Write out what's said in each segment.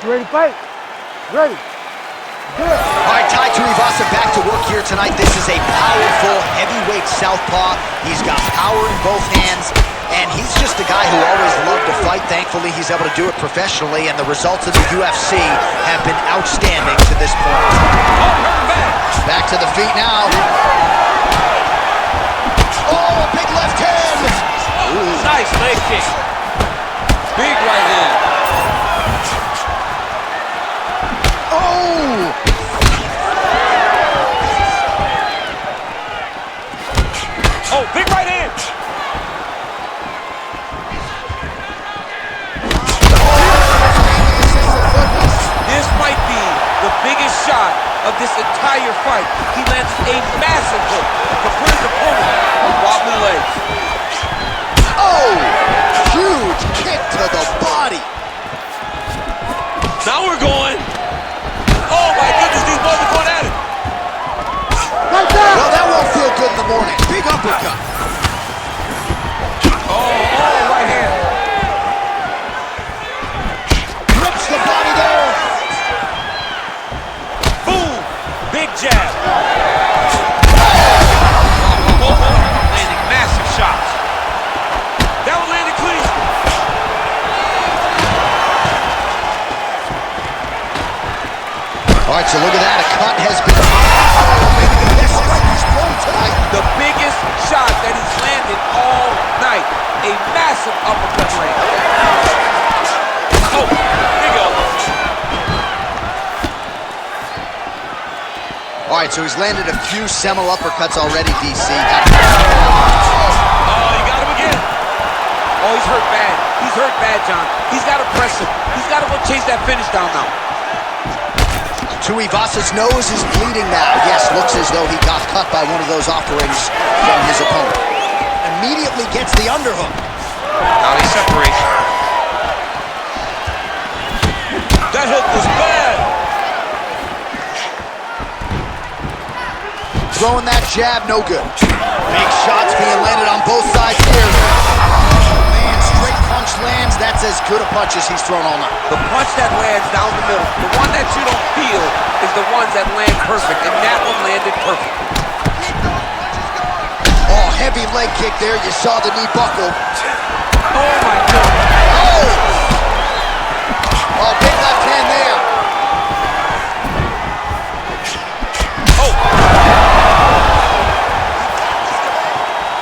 ready to fight? Ready. Good. All right, Tai Tuivasa back to work here tonight. This is a powerful heavyweight southpaw. He's got power in both hands, and he's just a guy who always loved to fight. Thankfully, he's able to do it professionally, and the results of the UFC have been outstanding to this point. Back to the feet now. Oh, a big left hand. Ooh. Nice leg kick. Big right hand. Oh! Oh, big right hand. This might be the biggest shot of this entire fight. He lands a massive hook to put his opponent on wobbly legs. Oh! Huge kick to the body. Now we're going. Oh my goodness, these boys are going at it. Well, that won't feel good in the morning. Big uppercut. Oh, right hand. Rips the body there. Boom! Big jab. Landing massive shots. That one landed clean. All right, so look at that. A cut has been... The biggest shot that he's landed all night. A massive uppercut land. Oh, big elbow. All right, so he's landed a few seminal uppercuts already, DC. Oh, you got him again. Oh, he's hurt bad. He's hurt bad, John. He's got to press him. He's got to go chase that finish down now. Tuivasa's nose is bleeding now. Yes, looks as though he got cut by one of those offerings from his opponent. Immediately gets the underhook. Now he separates. That hook was bad. Throwing that jab, no good. Big shots being landed on both sides here. Man, straight punch lands. That's as good a punch as he's thrown all night. The punch that lands down the middle, the one that you don't feel, is the ones that land perfect, and that one landed perfect. Oh, heavy leg kick there. You saw the knee buckle. Oh, my God. Oh! Oh, big left hand there. Oh!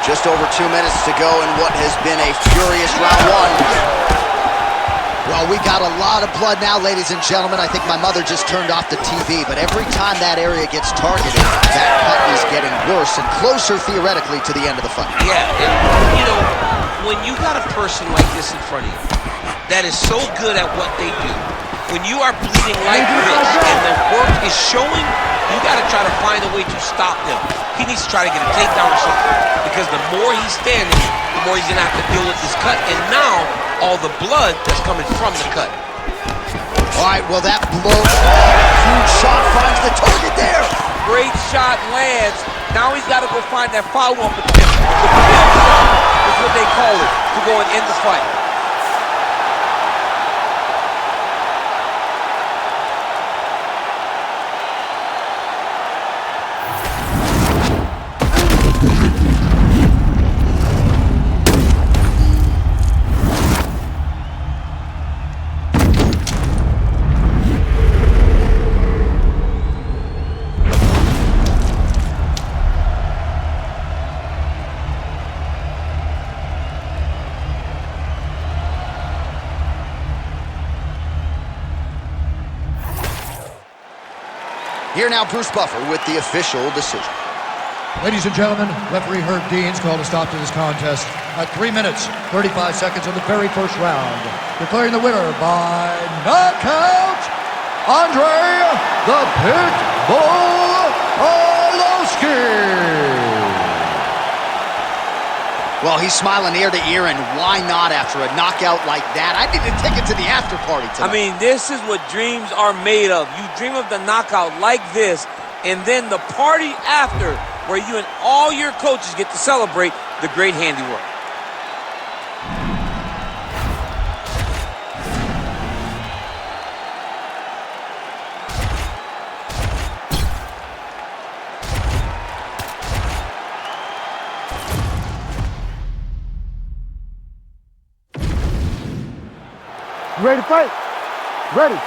Just over 2 minutes to go in what has been a furious round one. Well, we got a lot of blood now, ladies and gentlemen. I think my mother just turned off the TV, but every time that area gets targeted, that cut is getting worse and closer, theoretically, to the end of the fight. Yeah, and, you know, when you got a person like this in front of you that is so good at what they do, when you are bleeding like this and the work is showing, you got to try to find a way to stop him. He needs to try to get a takedown or something, because the more he's standing, the more he's going to have to deal with this cut, and now all the blood that's coming from the cut. All right, well, that blow, huge shot finds the target there. Great shot lands. Now he's got to go find that follow-up attempt. The pin shot is what they call it, to go and end the fight. Here now, Bruce Buffer with the official decision. Ladies and gentlemen, referee Herb Dean's called a stop to this contest at 3 minutes, 35 seconds of the very first round. Declaring the winner by knockout, Andre the Pitbull Arlovski. Well, he's smiling ear to ear, and why not after a knockout like that? I need a ticket to the after party tonight. I mean, this is what dreams are made of. You dream of the knockout like this, and then the party after, where you and all your coaches get to celebrate the great handiwork. ready to fight? Ready.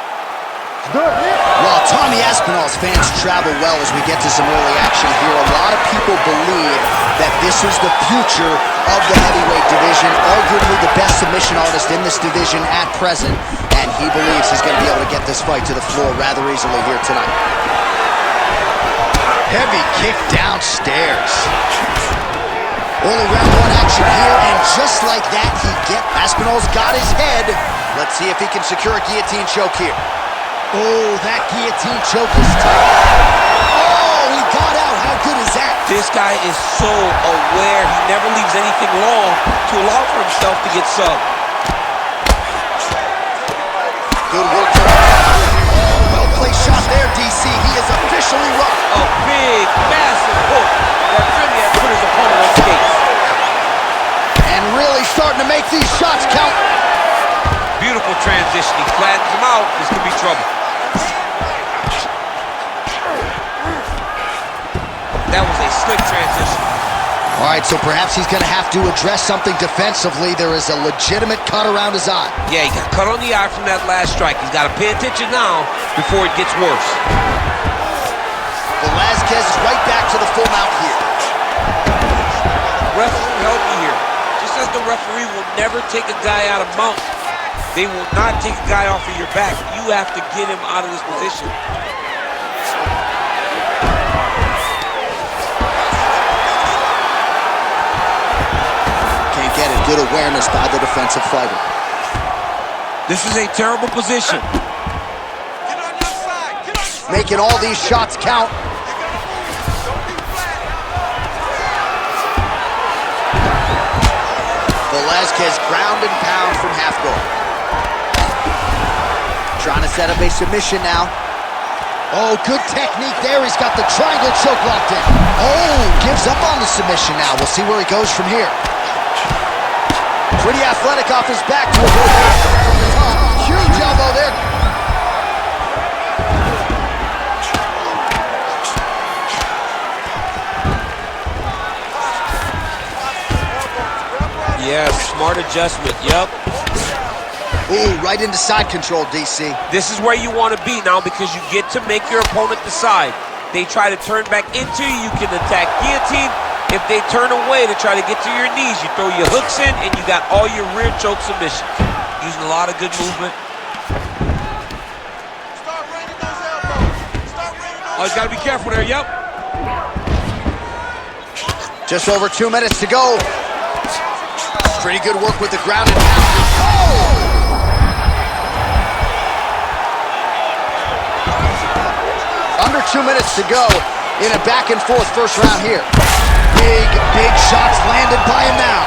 Good. Well, Tommy Aspinall's fans travel well as we get to some early action here. A lot of people believe that this is the future of the heavyweight division, arguably the best submission artist in this division at present, and he believes he's going to be able to get this fight to the floor rather easily here tonight. Heavy kick downstairs. Early round one action here, and just like that, Aspinall's got his head. Let's see if he can secure a guillotine choke here. Oh, that guillotine choke is tight. Oh, he got out. How good is that? This guy is so aware. He never leaves anything long to allow for himself to get subbed. Good work from him. Well-placed shot there, DC. He is officially rocked. A big, massive hook that really has put his opponent on skates. And really starting to make these shots count. Beautiful transition. He flattens him out. This could be trouble. That was a slick transition. All right, so perhaps he's going to have to address something defensively. There is a legitimate cut around his eye. Yeah, he got cut on the eye from that last strike. He's got to pay attention now before it gets worse. Velasquez is right back to the full mount here. Ref will help you here. Just as the referee will never take a guy out of mount, they will not take a guy off of your back. You have to get him out of this position. Can't get it. Good awareness by the defensive fighter. This is a terrible position. Making all these shots count. Velasquez ground and pound from half guard. Trying to set up a submission now. Oh, good technique there. He's got the triangle choke locked in. Oh, gives up on the submission now. We'll see where he goes from here. Pretty athletic off his back to avoid that from the top. Huge elbow there. Yes, smart adjustment. Yep. Ooh, right into side control, DC. This is where you want to be now because you get to make your opponent decide. They try to turn back into you, you can attack guillotine. If they turn away to try to get to your knees, you throw your hooks in and you got all your rear choke submissions. Using a lot of good movement. Oh, he's got to be careful there, yep. Just over 2 minutes to go. Pretty good work with the ground and pound. Oh! Under 2 minutes to go in a back and forth first round here. Big shots landed by him now.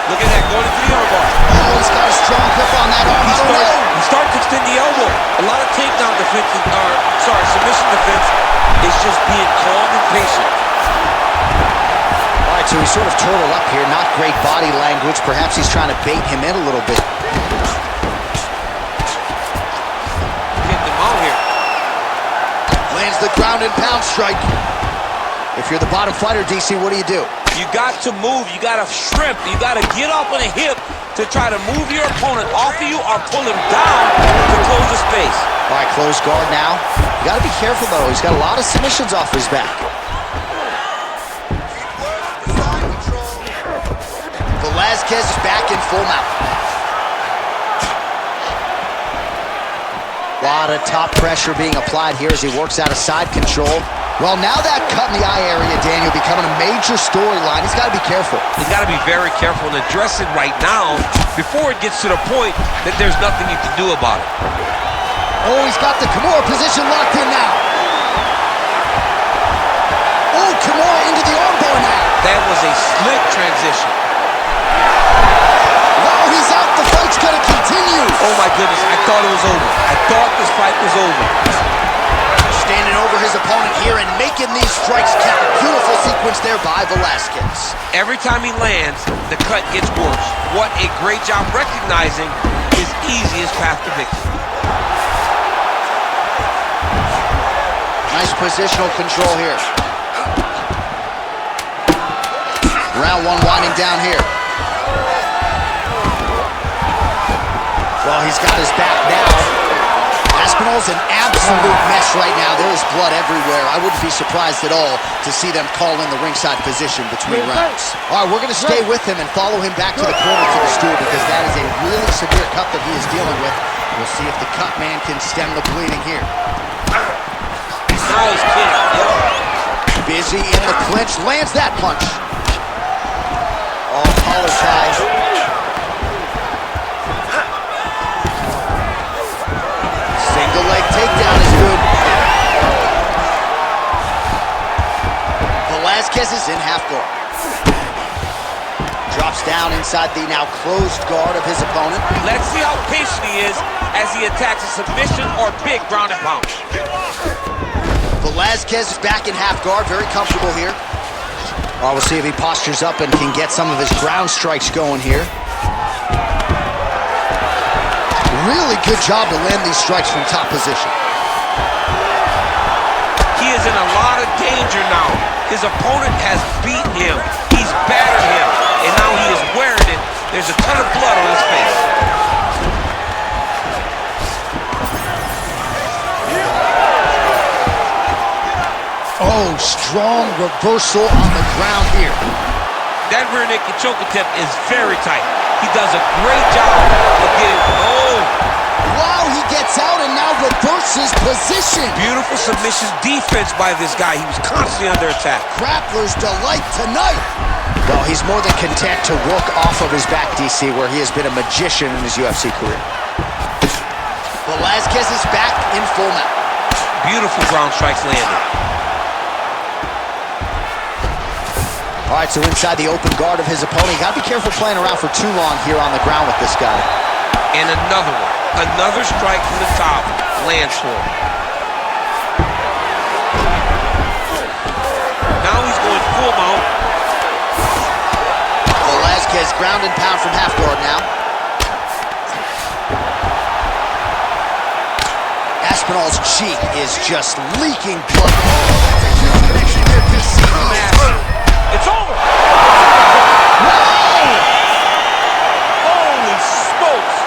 Look at that, going into the armbar. Oh, he's got a strong grip on that arm. He starts to extend the elbow. A lot of takedown defense, submission defense is just being calm and patient. All right, so he's sort of turtled up here. Not great body language. Perhaps he's trying to bait him in a little bit. Getting him out here. Lands the ground and pound strike. If you're the bottom fighter, DC, what do? You got to move. You got to shrimp. You got to get up on a hip to try to move your opponent off of you or pull him down to close the space. All right, close guard now. You got to be careful, though. He's got a lot of submissions off his back. Velasquez is back in full mount. A lot of top pressure being applied here as he works out of side control. Well, now that cut in the eye area, Daniel, becoming a major storyline. He's got to be careful. He's got to be very careful and address it right now before it gets to the point that there's nothing you can do about it. Oh, he's got the Kimura position locked in now. Oh, Kimura into the armbar now. That was a slick transition. Wow, he's out. The fight's going to continue. Oh, my goodness. I thought it was over. I thought this fight was over. Standing over his opponent here and making these strikes count. Beautiful sequence there by Velasquez. Every time he lands, the cut gets worse. What a great job recognizing his easiest path to victory. Nice positional control here. Round one winding down here. Well, he's got his back now. Aspinall's an absolute mess right now. There is blood everywhere. I wouldn't be surprised at all to see them call in the ringside position between rounds. All right, we're going to stay with him and follow him back to the corner to the stool because that is a really severe cut that he is dealing with. We'll see if the cut man can stem the bleeding here. Nice kick. Busy in the clinch, lands that punch. Oh, collar tie. Single leg takedown is good. Velasquez is in half guard. Drops down inside the now closed guard of his opponent. Let's see how patient he is as he attacks a submission or big ground and pound. Velasquez is back in half guard, very comfortable here. We'll see if he postures up and can get some of his ground strikes going here. Really good job to land these strikes from top position. He is in a lot of danger now. His opponent has beaten him. He's battered him. And now he is wearing it. There's a ton of blood on his face. Oh, strong reversal on the ground here. That rear naked choke attempt is very tight. He does a great job of getting, Wow, he gets out and now reverses position. beautiful submission defense by this guy. He was constantly under attack. Grappler's delight tonight. Well, he's more than content to work off of his back, DC, where he has been a magician in his UFC career. Velasquez is back in full mount. Beautiful ground strikes landed. All right, so inside the open guard of his opponent. You got to be careful playing around for too long here on the ground with this guy. And another one. Another strike from the top. Lands for him. Now he's going full mount. Velasquez ground and pound from half guard now. Aspinall's cheek is just leaking blood. That's a huge connection here to see. It's over! Whoa! Holy smokes!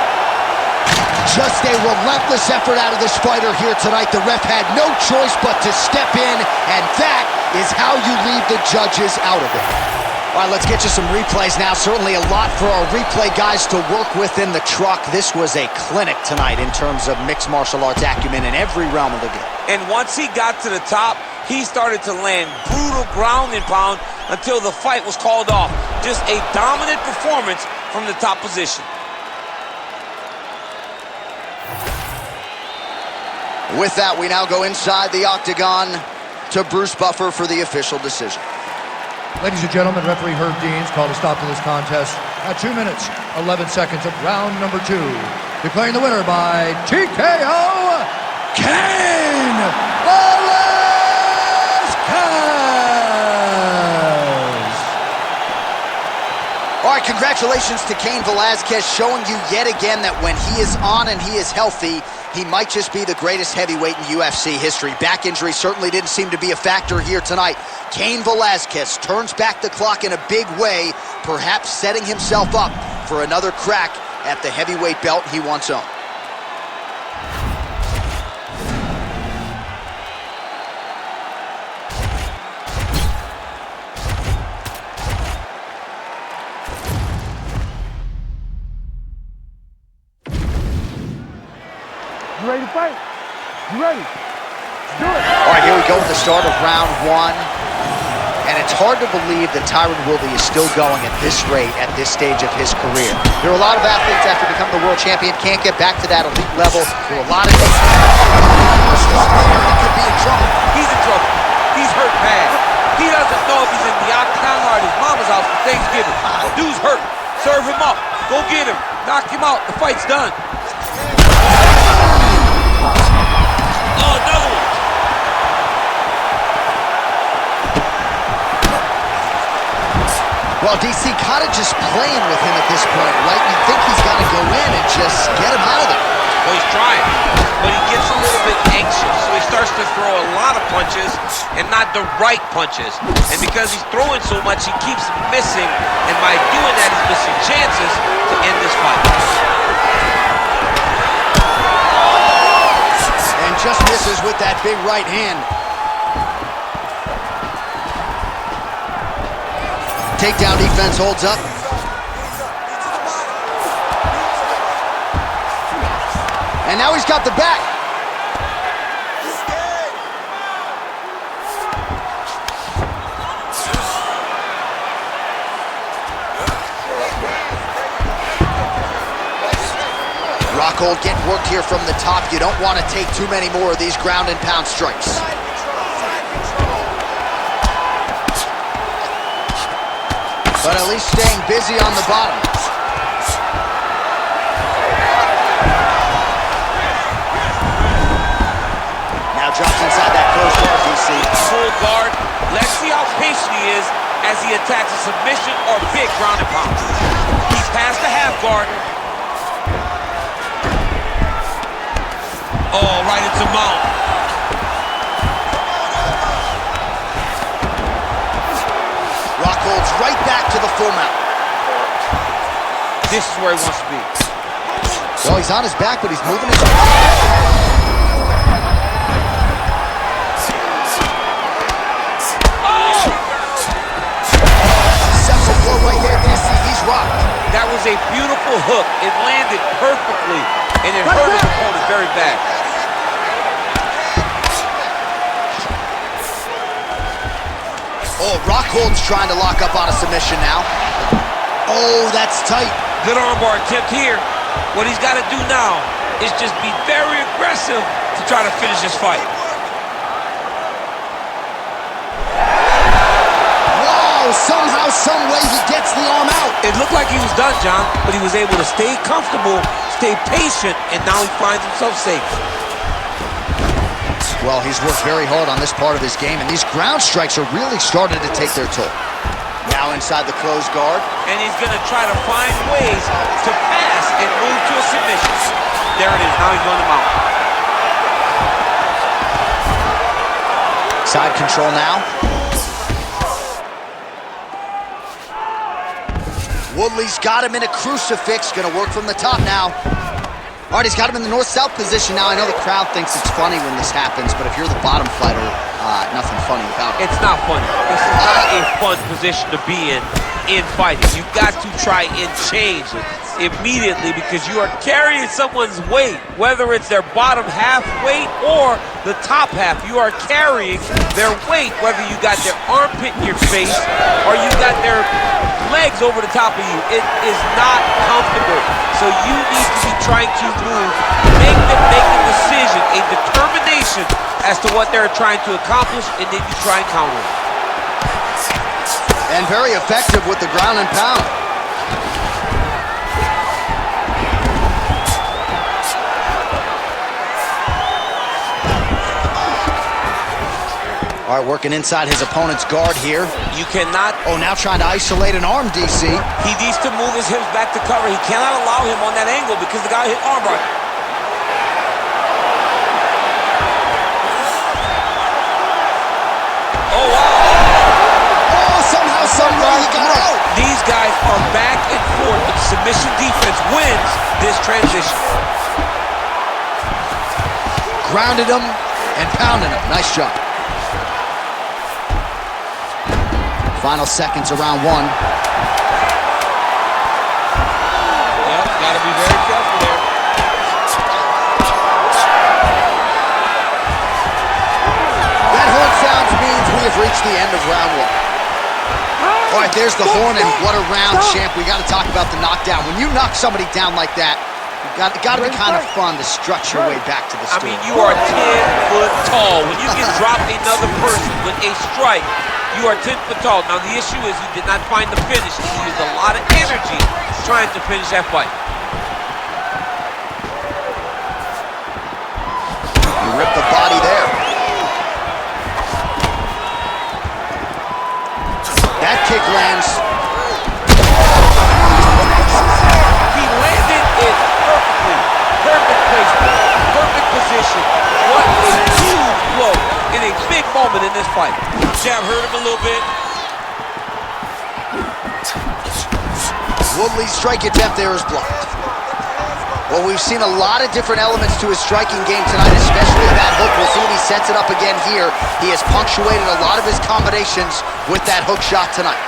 Just a relentless effort out of this fighter here tonight. The ref had no choice but to step in, and that is how you leave the judges out of it. All right, let's get you some replays now. Certainly a lot for our replay guys to work with in the truck. This was a clinic tonight in terms of mixed martial arts acumen in every realm of the game. And once he got to the top, he started to land brutal ground and pound until the fight was called off. Just a dominant performance from the top position. With that, we now go inside the octagon to Bruce Buffer for the official decision. Ladies and gentlemen, referee Herb Deans called a stop to this contest at 2 minutes, 11 seconds of round number 2. Declaring the winner by TKO, Cain Velasquez! All right, congratulations to Cain Velasquez, showing you yet again that when he is on and he is healthy, he might just be the greatest heavyweight in UFC history. Back injury certainly didn't seem to be a factor here tonight. Cain Velasquez turns back the clock in a big way, perhaps setting himself up for another crack at the heavyweight belt he once owned. You ready to fight? You ready? Let's do it. All right, here we go with the start of round 1. And it's hard to believe that Tyron Woodley is still going at this rate at this stage of his career. There are a lot of athletes after becoming the world champion can't get back to that elite level. There are a lot of things. He could be in trouble. He's in trouble. He's hurt bad. He doesn't know if he's in the octagon or at his mama's house for Thanksgiving. Dude's hurt. Serve him up. Go get him. Knock him out. The fight's done. Oh, another one. Well, DC kind of just playing with him at this point, right? You think he's got to go in and just get him out of there. Well, he's trying, but he gets a little bit anxious, so he starts to throw a lot of punches and not the right punches. And because he's throwing so much, he keeps missing, and by doing that, he's missing chances to end this fight. just misses with that big right hand. Takedown defense holds up. And now he's got the back. Rockhold getting worked here from the top. You don't want to take too many more of these ground and pound strikes. But at least staying busy on the bottom. Now drops inside that close guard, DC. Full guard. Let's see how patient he is as he attacks a submission or big ground and pound. He's past the half guard. Oh, right into mount. Rockhold's right back to the full mount. This is where he wants to be. Well, he's on his back, but he's moving his... Central blow right there, DC. He's rocked. That was a beautiful hook. It landed perfectly, and it hurt his opponent very bad. Oh, Rockhold's trying to lock up on a submission now. Oh, that's tight. Good armbar attempt here. What he's got to do now is just be very aggressive to try to finish this fight. Wow, somehow, some way he gets the arm out. It looked like he was done, John, but he was able to stay comfortable, stay patient, and now he finds himself safe. Well, he's worked very hard on this part of his game, and these ground strikes are really starting to take their toll. Now inside the closed guard. And he's going to try to find ways to pass and move to a submission. There it is. Now he's going to mount. Side control now. Woodley's got him in a crucifix. Going to work from the top now. All right, he's got him in the north-south position now. I know the crowd thinks it's funny when this happens, but if you're the bottom fighter, nothing funny about it. It's not funny. This is not a fun position to be in fighting. You've got to try and change it immediately because you are carrying someone's weight, whether it's their bottom half weight or the top half. You are carrying their weight, whether you got their armpit in your face or you got their legs over the top of you. It is not comfortable. So you need to be trying to move, make them make a decision, a determination as to what they're trying to accomplish, and then you try and counter it. And very effective with the ground and pound. All right, working inside his opponent's guard here. You cannot... Oh, now trying to isolate an arm, DC. He needs to move his hips back to cover. He cannot allow him on that angle because the guy hit armbar. Oh, wow. Oh, somehow, some way he got out. These guys are back and forth. The submission defense wins this transition. Grounded him and pounded him. Nice job. Final seconds of round one. Yep, gotta be very careful there. That horn sounds means we have reached the end of round one. All right, there's the horn, and what a round, champ. We got to talk about the knockdown. When you knock somebody down like that, it got to be kind of fun to strut your way back to the stool. I mean, you are 10 foot tall. When you can drop another person with a strike, you are 10 foot tall. Now, the issue is you did not find the finish. You used a lot of energy trying to finish that fight. You ripped the body there. That kick lands. He landed it perfectly. Perfect placement. Perfect position. What a huge blow in a big moment in this fight. Jab hurt him a little bit. Woodley's strike attempt there is blocked. Well, we've seen a lot of different elements to his striking game tonight, especially that hook. We'll see if he sets it up again here. He has punctuated a lot of his combinations with that hook shot tonight.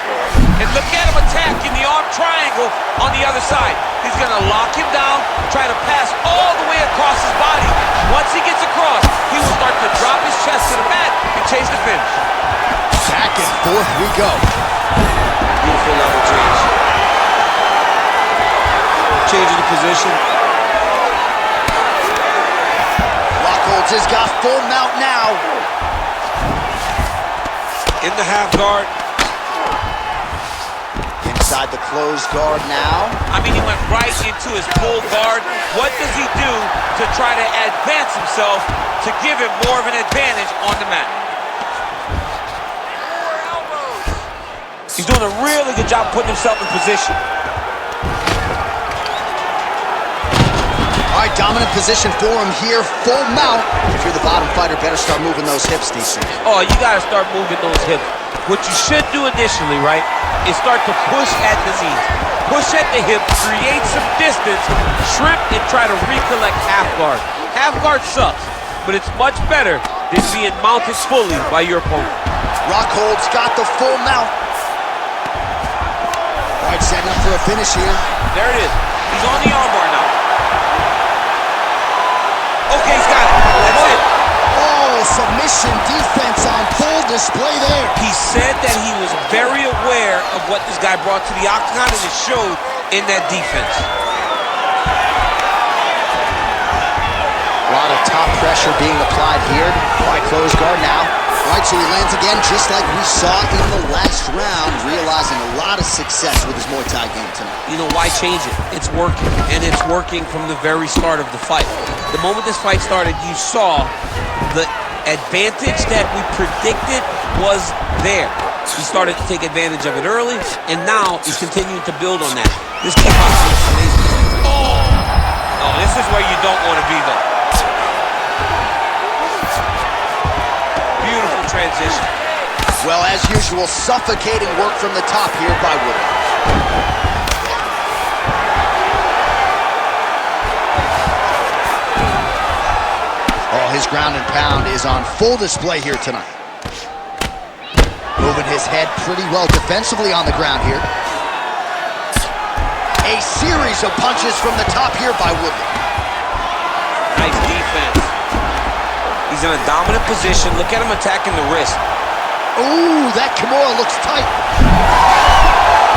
And look at him attacking the arm triangle on the other side. He's going to lock him down, try to pass all the way across his body. Once he gets across, he will start to drop his chest to the mat and chase the finish. Back and forth we go. Beautiful level change. Changing the position. Rockholds has got full mount now. In the half guard. Inside the closed guard now. I mean, he went right into his full guard. What does he do to try to advance himself to give him more of an advantage on the mat? He's doing a really good job putting himself in position. All right, dominant position for him here, full mount. If you're the bottom fighter, better start moving those hips, DC. Oh, you got to start moving those hips. What you should do initially, right, is start to push at the knees. Push at the hips, create some distance, shrimp, and try to recollect half guard. Half guard sucks, but it's much better than being mounted fully by your opponent. Rockhold's got the full mount. All right, setting up for a finish here. There it is. He's on the armbar now. Okay, he's got it. That's it. Oh, submission defense on full display there. He said that he was very aware of what this guy brought to the octagon, and it showed in that defense. A lot of top pressure being applied here by closed guard now. All right, so he lands again just like we saw in the last round, realizing a lot of success with his Muay Thai game tonight. You know, why change it? It's working, and it's working from the very start of the fight. The moment this fight started, you saw the advantage that we predicted was there. He started to take advantage of it early, and now he's continuing to build on that. This kickboxing is amazing. Oh, this is where you don't want to be, though. Beautiful transition. Well, as usual, suffocating work from the top here by Woodley. Oh, his ground and pound is on full display here tonight. Moving his head pretty well defensively on the ground here. A series of punches from the top here by Woodley. Nice defense. He's in a dominant position. Look at him attacking the wrist. Ooh, that Kimura looks tight.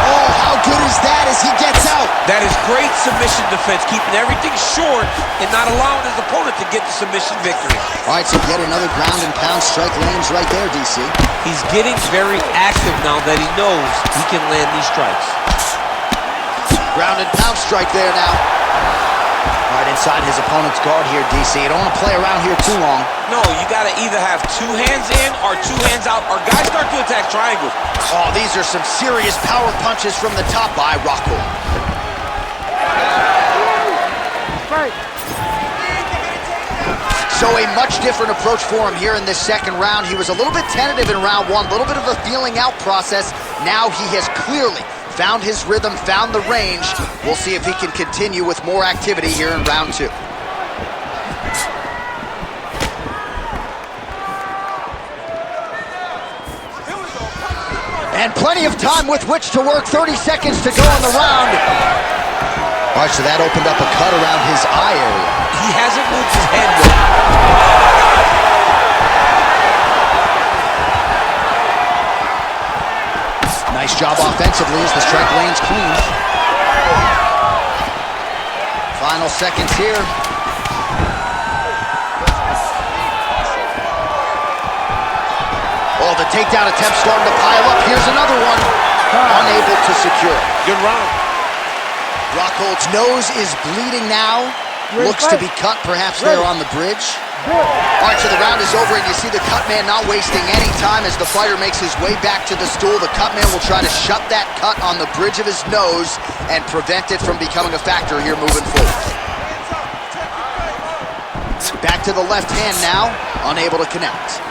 Oh, how good is that as he gets out? That is great submission defense, keeping everything short and not allowing his opponent to get the submission victory. All right, so yet another ground and pound strike lands right there, DC. He's getting very active now that he knows he can land these strikes. Ground and pound strike there now. Right inside his opponent's guard here, DC. You don't want to play around here too long. No, you got to either have two hands in or two hands out, or guys start to attack triangles. Oh, these are some serious power punches from the top by Rockhold. Right. So a much different approach for him here in this second round. He was a little bit tentative in round one, a little bit of a feeling out process. Now he has clearly found his rhythm, found the range. We'll see if he can continue with more activity here in round two. And plenty of time with which to work. 30 seconds to go in the round. All right, so that opened up a cut around his eye area. He hasn't moved his head well. Nice job offensively as the strike lands clean. Final seconds here. Oh, the takedown attempt starting to pile up. Here's another one. Unable to secure. Good round. Rockhold's nose is bleeding now. Looks to be cut perhaps there on the bridge. All right, so the round is over, and you see the cut man not wasting any time as the fighter makes his way back to the stool. The cut man will try to shut that cut on the bridge of his nose and prevent it from becoming a factor here moving forward. Back to the left hand now, unable to connect.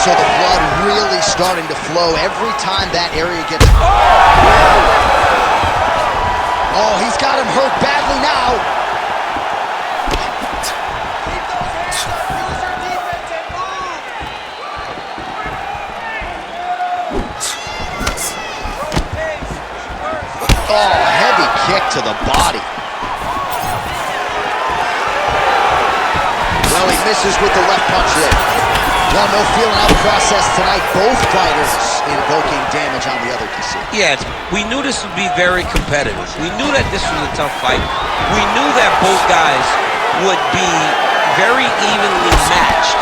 So the blood really starting to flow every time that area gets... Oh, he's got him hurt badly now. Oh, heavy kick to the body. Well, he misses with the left punch there. Well, no feeling out process tonight. Both fighters invoking damage on the other, you see. Yeah, we knew this would be very competitive. We knew that this was a tough fight. We knew that both guys would be very evenly matched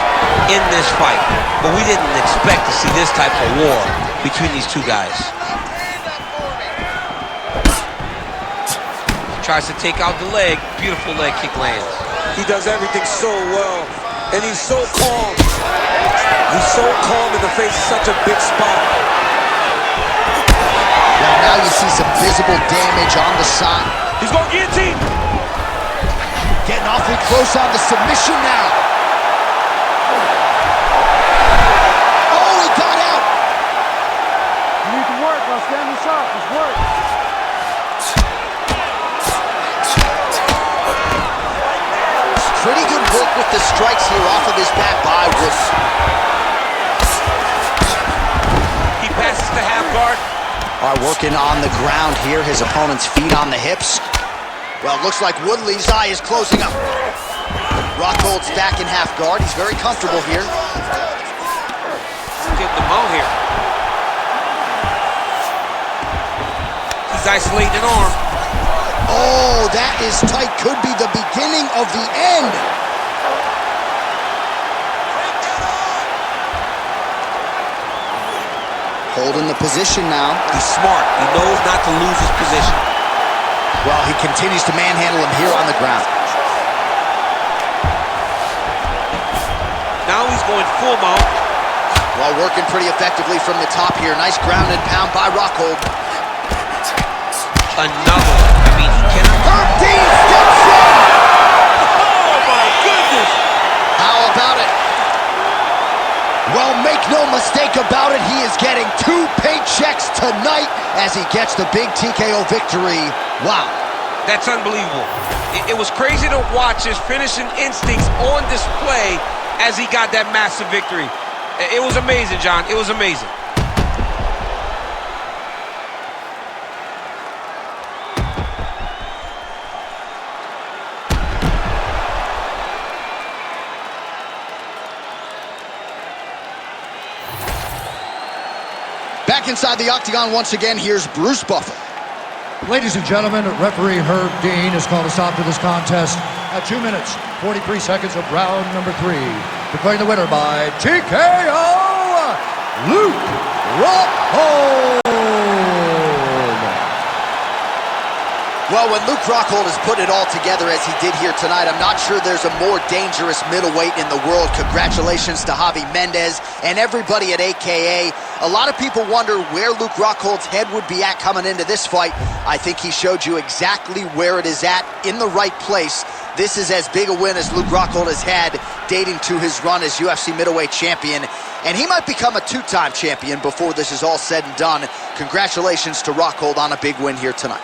in this fight. But we didn't expect to see this type of war between these two guys. Tries to take out the leg. Beautiful leg kick lands. He does everything so well, and he's so calm. He's so calm in the face of such a big spot. Well, now you see some visible damage on the side. He's going guillotine. Getting awfully close on the submission now. Oh, he got out. You need to work. Now stand this up. Just work. Pretty good work with the strikes here off of his back by Wood. He passes to half guard. All right, working on the ground here. His opponent's feet on the hips. Well, it looks like Woodley's eye is closing up. Rockhold's back in half guard. He's very comfortable here. Getting the mount here. He's isolating an arm. Oh, that is tight. Could be the beginning of the end. Holding the position now. He's smart. He knows not to lose his position. Well, he continues to manhandle him here on the ground. Now he's going full mount. Well, working pretty effectively from the top here. Nice ground and pound by Rockhold. Another. I mean, he cannot. Herb Dean steps in! Oh, my goodness! How about it? Well, make no mistake about it, he is getting 2 paychecks tonight as he gets the big TKO victory. Wow. That's unbelievable. It was crazy to watch his finishing instincts on display as he got that massive victory. It was amazing, John. It was amazing. Back inside the octagon once again, here's Bruce Buffer. Ladies and gentlemen, referee Herb Dean has called a stop to this contest at 2 minutes, 43 seconds of round number 3. Declaring the winner by TKO, Luke Rockhold. Well, when Luke Rockhold has put it all together as he did here tonight, I'm not sure there's a more dangerous middleweight in the world. Congratulations to Javi Mendez and everybody at AKA. A lot of people wonder where Luke Rockhold's head would be at coming into this fight. I think he showed you exactly where it is at, in the right place. This is as big a win as Luke Rockhold has had dating to his run as UFC middleweight champion. And he might become a 2-time champion before this is all said and done. Congratulations to Rockhold on a big win here tonight.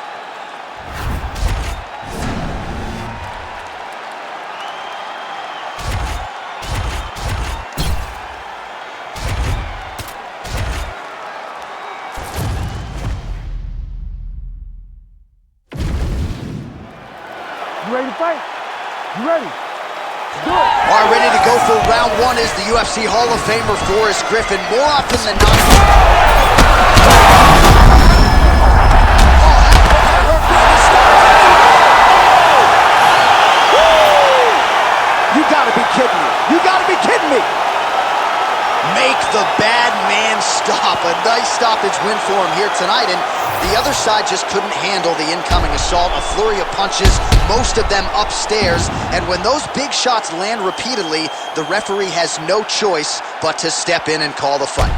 You ready to fight? You ready? Let's do it. All right, ready to go for round 1 is the UFC Hall of Famer Forrest Griffin. More often than not. You gotta be kidding me. You gotta be kidding me. Make the bad man stop. A nice stoppage win for him here tonight, and the other side just couldn't handle the incoming assault. A flurry of punches, most of them upstairs, and when those big shots land repeatedly, the referee has no choice but to step in and call the fight.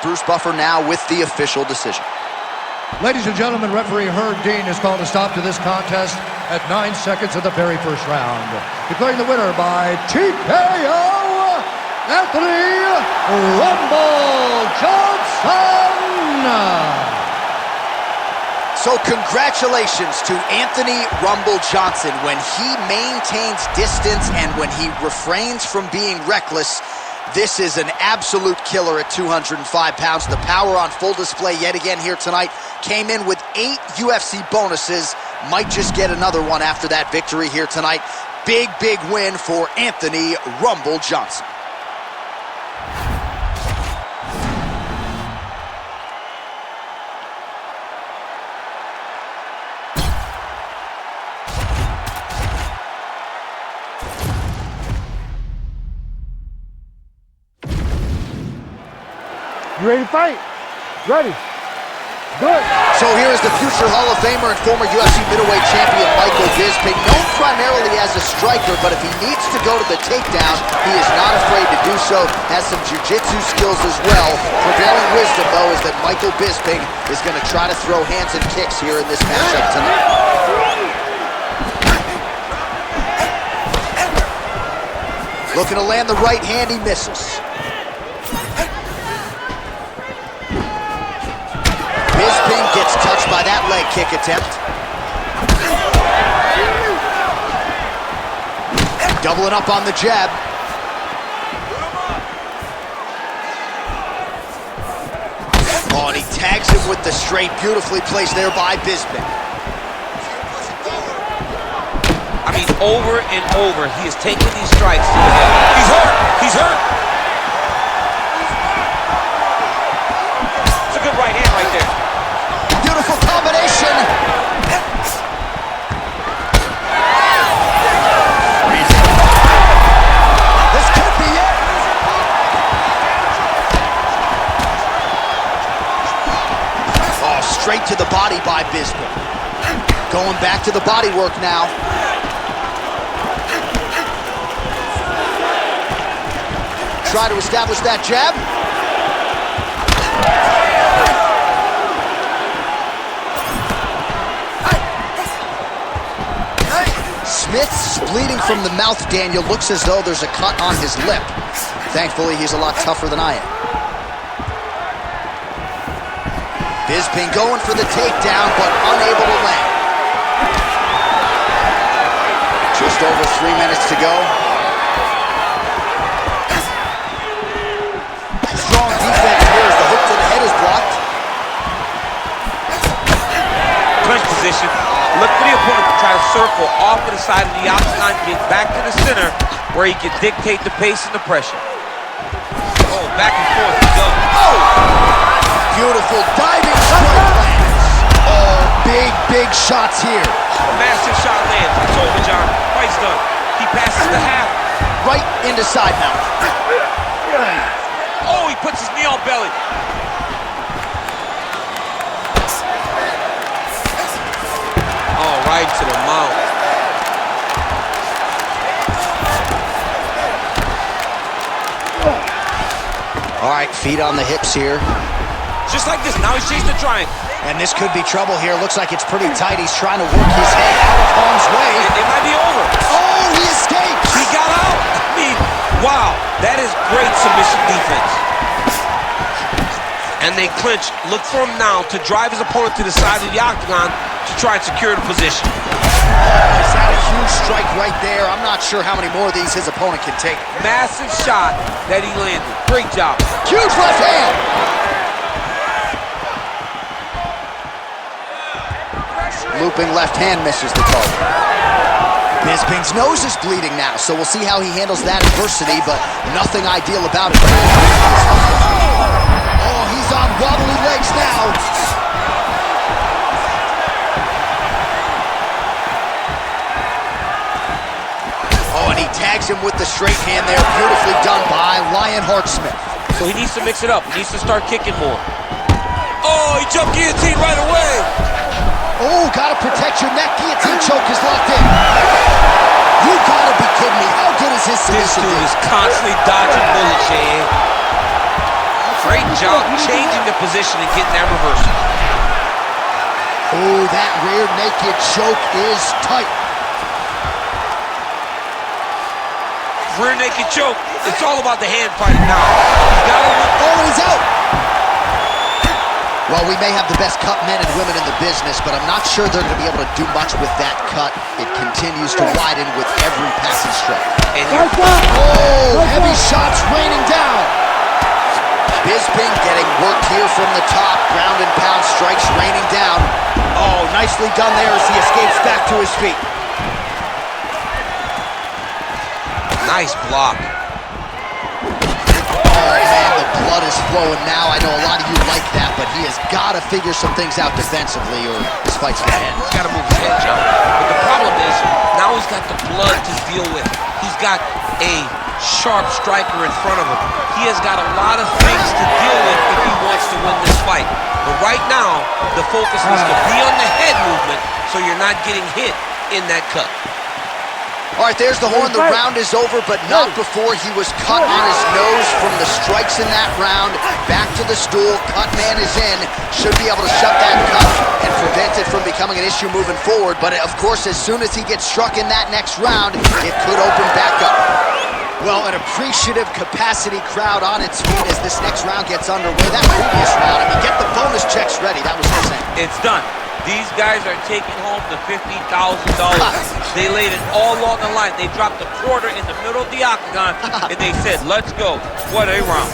Bruce Buffer now with the official decision. Ladies and gentlemen, referee Herb Dean has called a stop to this contest at 9 seconds of the very first round. Declaring the winner by TKO, Anthony Rumble Johnson! So congratulations to Anthony Rumble Johnson. When he maintains distance and when he refrains from being reckless, this is an absolute killer at 205 pounds. The power on full display yet again here tonight. Came in with 8 UFC bonuses. Might just get another one after that victory here tonight. Big, big win for Anthony Rumble Johnson. You ready to fight? Ready. Good. So here is the future Hall of Famer and former UFC middleweight champion Michael Bisping, known primarily as a striker, but if he needs to go to the takedown, he is not afraid to do so, has some jiu-jitsu skills as well. Prevailing wisdom, though, is that Michael Bisping is going to try to throw hands and kicks here in this matchup tonight. Looking to land the right hand, he misses. Bisping gets touched by that leg kick attempt. Doubling up on the jab. Oh, and he tags him with the straight. Beautifully placed there by Bisping. I mean, over and over, he is taking these strikes to the head. He's hurt! He's hurt! It's a good right hand right there. Beautiful combination. This could be it. Oh, straight to the body by Bisping. Going back to the body work now. Try to establish that jab. Smith's bleeding from the mouth, Daniel. Looks as though there's a cut on his lip. Thankfully, he's a lot tougher than I am. Bisping going for the takedown, but unable to land. Just over 3 minutes to go. Strong defense here as the hook to the head is blocked. Clinch position. Look for the opponent to try to circle off to the side of the octagon, get back to the center where he can dictate the pace and the pressure. Oh, back and forth we go. Oh! Beautiful diving strike lands. Oh, big, big shots here. Massive shot lands. It's over, John. Fight's done. He passes the half. Right into side mount. Oh, he puts his knee on belly. Oh, right to the mouth. All right, feet on the hips here. Just like this, now he's chasing the triangle. And this could be trouble here. Looks like it's pretty tight. He's trying to work his head out of harm's way. It might be over. Oh, he escapes! He got out. I mean, wow, that is great submission defense. And they clinch. Look for him now to drive his opponent to the side of the octagon to try and secure the position. He's had a huge strike right there. I'm not sure how many more of these his opponent can take. Massive shot that he landed. Great job. Huge left hand! Looping left hand misses the target. Bisping's nose is bleeding now, so we'll see how he handles that adversity, but nothing ideal about it. Oh, he's on wobbly legs now. Oh, and he tags him with the straight hand there. Beautifully done by Lionheart Smith. So he needs to mix it up. He needs to start kicking more. Oh, he jumped guillotine right away. Oh, gotta protect your neck. Guillotine choke is locked in. You gotta be kidding me. How good is his This submission? dude is constantly dodging bullets, Shane. Great job changing the position and getting that reversal. Oh, that rear naked choke is tight. Rear naked choke. It's all about the hand fighting now. He's got to win. Oh, he's out. Well, we may have the best cut men and women in the business, but I'm not sure they're going to be able to do much with that cut. It continues to widen with every passing strike. And oh, heavy shots raining down. Bisping getting worked here from the top. Ground and pound strikes raining down. Oh, nicely done there as he escapes back to his feet. nice block. Oh, man, the blood is flowing now. I know a lot of you like that, but he has got to figure some things out defensively or this fight's going to end. He's got to move his head, John. But the problem is, now he's got the blood to deal with. He's got a sharp striker in front of him. He has got a lot of things to deal with if he wants to win this fight. But right now, the focus is to be on the head movement so you're not getting hit in that cut. All right, there's the horn. The round is over, but not before he was cut on his nose from the strikes in that round. Back to the stool. Cut man is in. Should be able to shut that cut and prevent it from becoming an issue moving forward. But, of course, as soon as he gets struck in that next round, it could open back up. Well, an appreciative capacity crowd on its feet as this next round gets underway. That previous round, I mean, get the bonus checks ready. That was insane. It's done. These guys are taking home the $50,000. They laid it all on the line. They dropped a quarter in the middle of the octagon, and they said, let's go. What a round.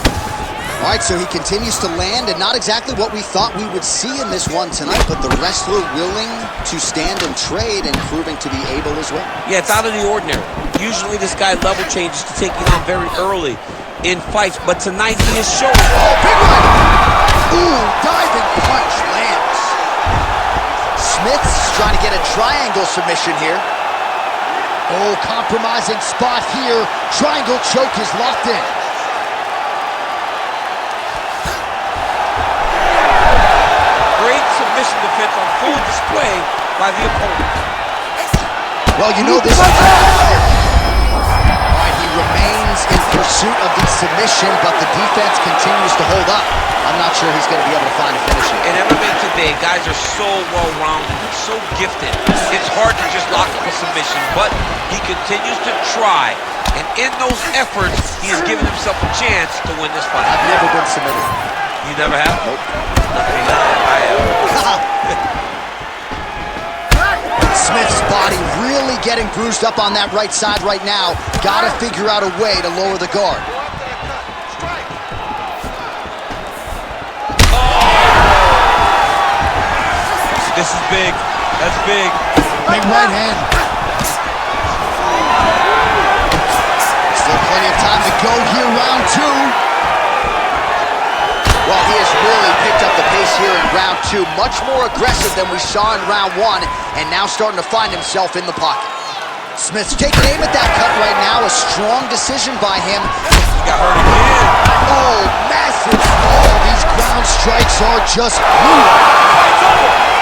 All right, so he continues to land, and not exactly what we thought we would see in this one tonight, but the wrestler willing to stand and trade and proving to be able as well. Yeah, it's out of the ordinary. Usually this guy level changes to take you on very early in fights, but tonight he is showing. Oh, big one! Ooh, diving punch lands. Smith's trying to get a triangle submission here. Oh, compromising spot here. Triangle choke is locked in. Great submission defense on full display by the opponent. Well, you know this. All right, he remains in pursuit of the submission, but the defense continues to hold up. I'm not sure he's going to be able to find a finish here. In MMA today, guys are so well-rounded, so gifted. It's hard to just lock up a submission, but he continues to try. And in those efforts, he has given himself a chance to win this fight. I've never been submitted. You never have? Nope. I have. Smith's body really getting bruised up on that right side right now. Got to figure out a way to lower the guard. This is big. That's big. Big right hand. Still plenty of time to go here, round two. Well, he has really picked up the pace here in round two. Much more aggressive than we saw in round one, and now starting to find himself in the pocket. Smith's taking aim at that cut right now. A strong decision by him. He got hurt again. Oh, massive. Oh, these ground strikes are just brutal.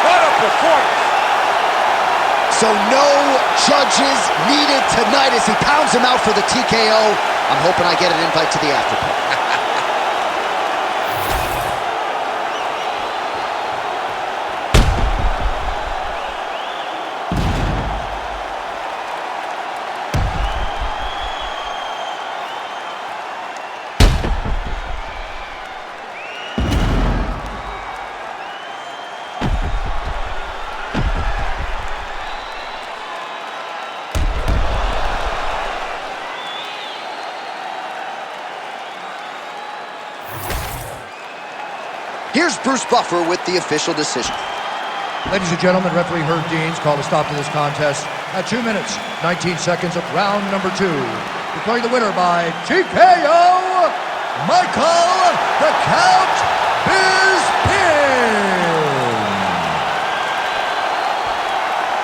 What a performance. So no judges needed tonight as he pounds him out for the TKO. I'm hoping I get an invite to the after party. Here's Bruce Buffer with the official decision. Ladies and gentlemen, referee Herb Deans called a stop to this contest at 2 minutes, 19 seconds of round number 2. Declaring the winner by TKO, Michael the Count Bisping.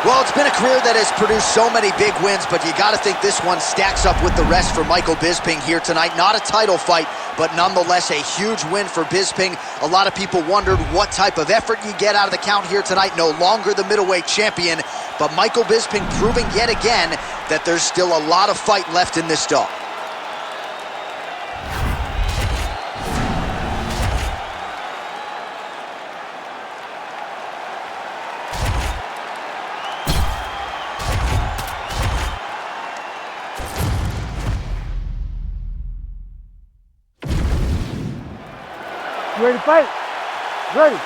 Well, it's been a career that has produced so many big wins, but you got to think this one stacks up with the rest for Michael Bisping here tonight. Not a title fight, but nonetheless a huge win for Bisping. A lot of people wondered what type of effort you get out of the count here tonight. No longer the middleweight champion, but Michael Bisping proving yet again that there's still a lot of fight left in this dog. You ready to fight? Ready.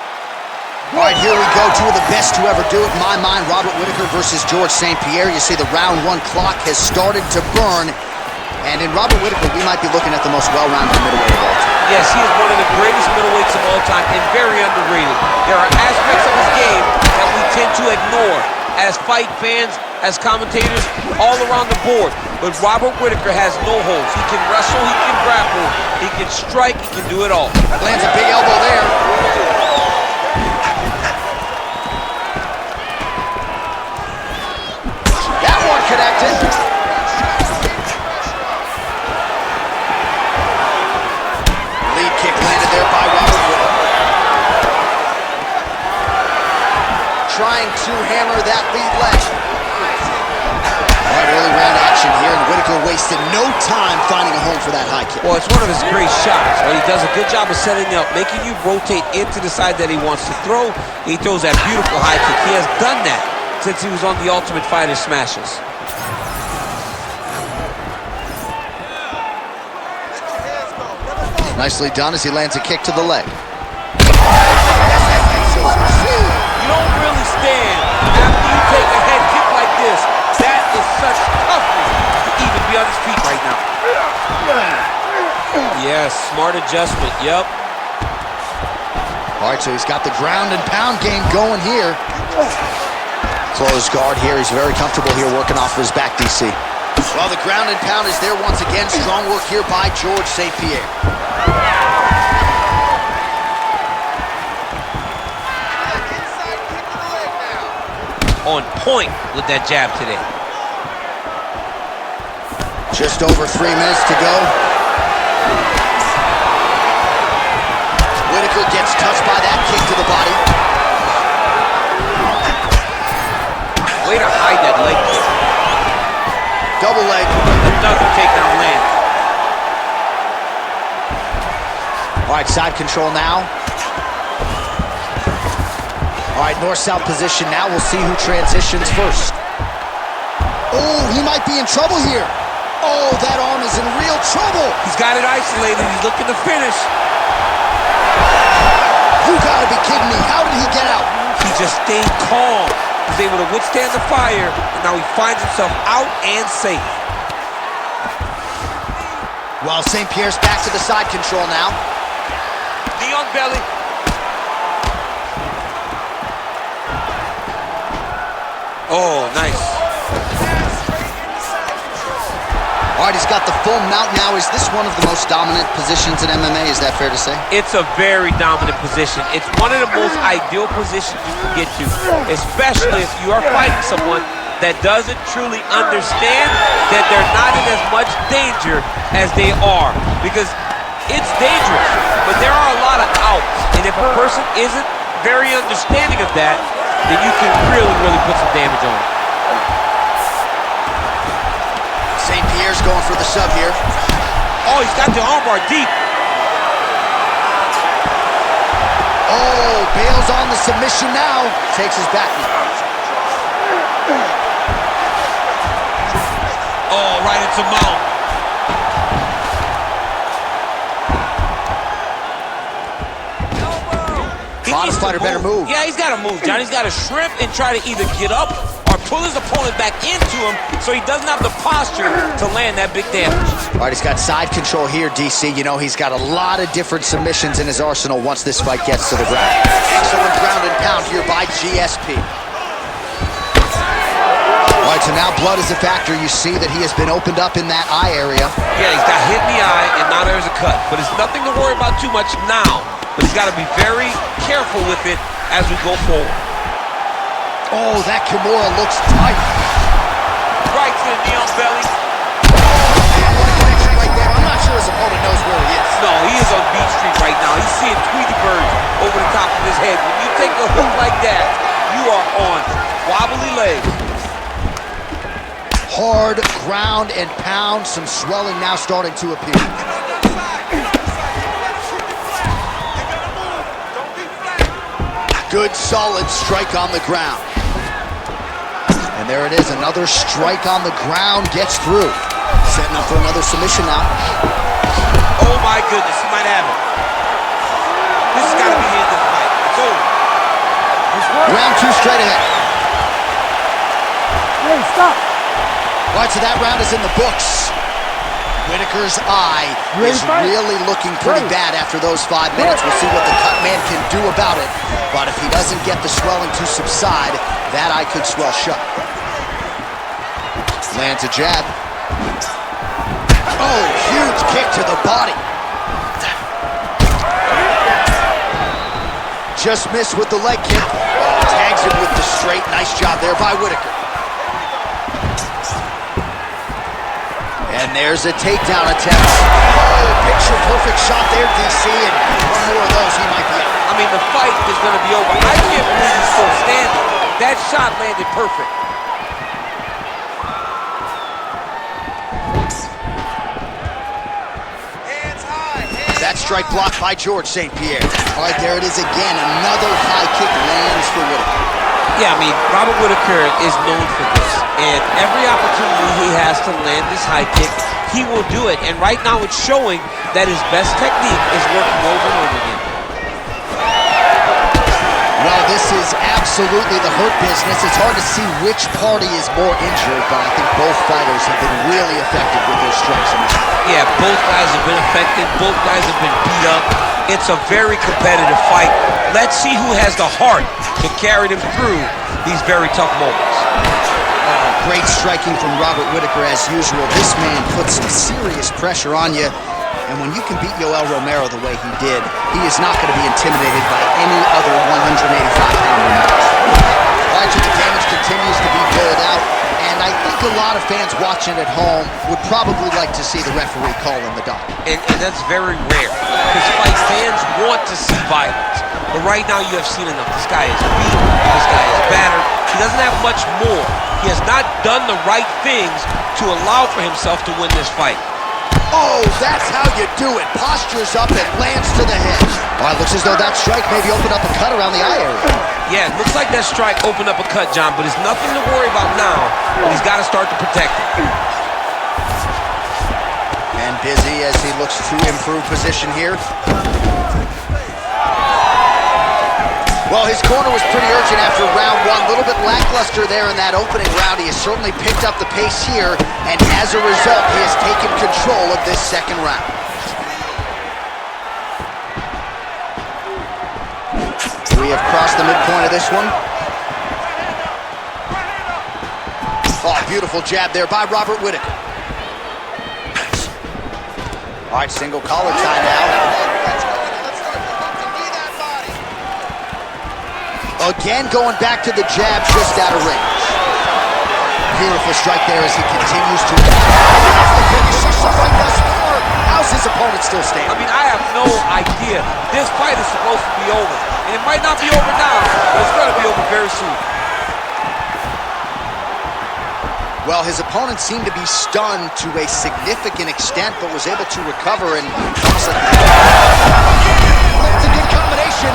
All right, here we go. Two of the best to ever do it in my mind. Robert Whittaker versus George St. Pierre. You see the round one clock has started to burn. And in Robert Whittaker, we might be looking at the most well-rounded middleweight of all time. Yes, he is one of the greatest middleweights of all time and very underrated. There are aspects of his game that we tend to ignore as fight fans, as commentators, all around the board. But Robert Whittaker has no holes. He can wrestle, he can grapple, he can strike, he can do it all. Lands a big elbow there. That one connected. Lead kick landed there by Robert Whittaker. Trying to hammer that lead leg. All right, early round action here, and Whittaker wasted no time finding a home for that high kick. Well, it's one of his great shots. Right? He does a good job of setting up, making you rotate into the side that he wants to throw. He throws that beautiful high kick. He has done that since he was on the Ultimate Fighter Smashes. Nicely done as he lands a kick to the leg. You don't really stand after you take a head kick like this. That is such toughness to even be on his feet right now. Yes, smart adjustment, yep. All right, so he's got the ground and pound game going here. Closed guard here. He's very comfortable here working off of his back, DC. Well, the ground and pound is there once again. Strong work here by George St. Pierre. On point with that jab today. Just over 3 minutes to go. Whittaker gets touched by that kick to the body. Way to hide that leg kick. Double leg. Another takedown land. All right, side control now. All right, north-south position now. We'll see who transitions first. Oh, he might be in trouble here. Oh, that arm is in real trouble. He's got it isolated. He's looking to finish. You gotta be kidding me. How did he get out? He just stayed calm. He was able to withstand the fire, and now he finds himself out and safe. Well, St. Pierre's back to the side control now. Knee on belly. Oh, nice. All right, he's got the full mount now. Is this one of the most dominant positions in MMA? Is that fair to say? It's a very dominant position. It's one of the most ideal positions you can get to, especially if you are fighting someone that doesn't truly understand that they're not in as much danger as they are. Because it's dangerous, but there are a lot of outs. And if a person isn't very understanding of that, then you can really, really put some damage on it. St. Pierre's going for the sub here. Oh, he's got the armbar deep. Oh, bails on the submission now. Takes his back. Oh, right into mount. Bottom fighter better move. Yeah, he's got to move, John. He's got to shrimp and try to either get up or pull his opponent back into him so he doesn't have the posture to land that big damage. All right, he's got side control here, DC. You know, he's got a lot of different submissions in his arsenal once this fight gets to the ground. Excellent ground and pound here by GSP. All right, so now blood is a factor. You see that he has been opened up in that eye area. Yeah, he's got hit in the eye, and now there's a cut. But it's nothing to worry about too much now. But he's got to be very careful with it as we go forward. Oh, that Kimura looks tight. Right to the knee on belly. Right there. I'm not sure his opponent knows where he is. No, he is on Beach Street right now. He's seeing Tweety birds over the top of his head. When you take a hook like that, you are on wobbly legs. Hard ground and pound. Some swelling now starting to appear. Good, solid strike on the ground. And there it is, another strike on the ground, gets through. Setting up for another submission now. Oh my goodness, he might have it. This has got to be the end of the fight. It's over. Round 2 straight ahead. Hey, stop. All right, so that round is in the books. Whitaker's eye is really looking pretty bad after those 5 minutes. We'll see what the cut man can do about it. But if he doesn't get the swelling to subside, that eye could swell shut. Lands a jab. Oh, huge kick to the body. Just missed with the leg kick. Oh, tags him with the straight. Nice job there by Whitaker. And there's a takedown attempt. Oh, picture perfect shot there, DC, and one more of those, he might be out. I mean, the fight is going to be over. I can't believe he's still standing. That shot landed perfect. Hands high. That strike blocked by George St. Pierre. All right, there it is again. Another high kick lands for Whitaker. Yeah, I mean, Robert Whitaker is known for this. And every opportunity he has to land this high kick, he will do it. And right now it's showing that his best technique is working over and over again. Well, this is absolutely the hurt business. It's hard to see which party is more injured, but I think both fighters have been really effective with their strikes in this fight. Yeah, both guys have been affected. Both guys have been beat up. It's a very competitive fight. Let's see who has the heart to carry them through these very tough moments. Great striking from Robert Whitaker as usual. This man puts some serious pressure on you. And when you can beat Yoel Romero the way he did, he is not going to be intimidated by any other 185-pounder match. All right, so the damage continues to be doled out. And I think a lot of fans watching at home would probably like to see the referee call in the dock. And that's very rare. Because fight fans want to see violence. But right now you have seen enough. This guy is beat. This guy is battered. He doesn't have much more. He has not done the right things to allow for himself to win this fight. Oh, that's how you do it. Postures up and lands to the head. Well, it looks as though that strike maybe opened up a cut around the eye area. Yeah, it looks like that strike opened up a cut, John, but it's nothing to worry about now. But he's got to start to protect it. And busy as he looks to improve position here. Well, his corner was pretty urgent after round 1. A little bit lackluster there in that opening round. He has certainly picked up the pace here, and as a result, he has taken control of this second round. We have crossed the midpoint of this one. Oh, beautiful jab there by Robert Whitaker. All right, single collar tie now. Again, going back to the jab just out of range. Beautiful strike there as he continues to... How's his opponent still standing? I mean, I have no idea. This fight is supposed to be over. And it might not be over now, but it's going to be over very soon. Well, his opponent seemed to be stunned to a significant extent, but was able to recover and... That's a good combination.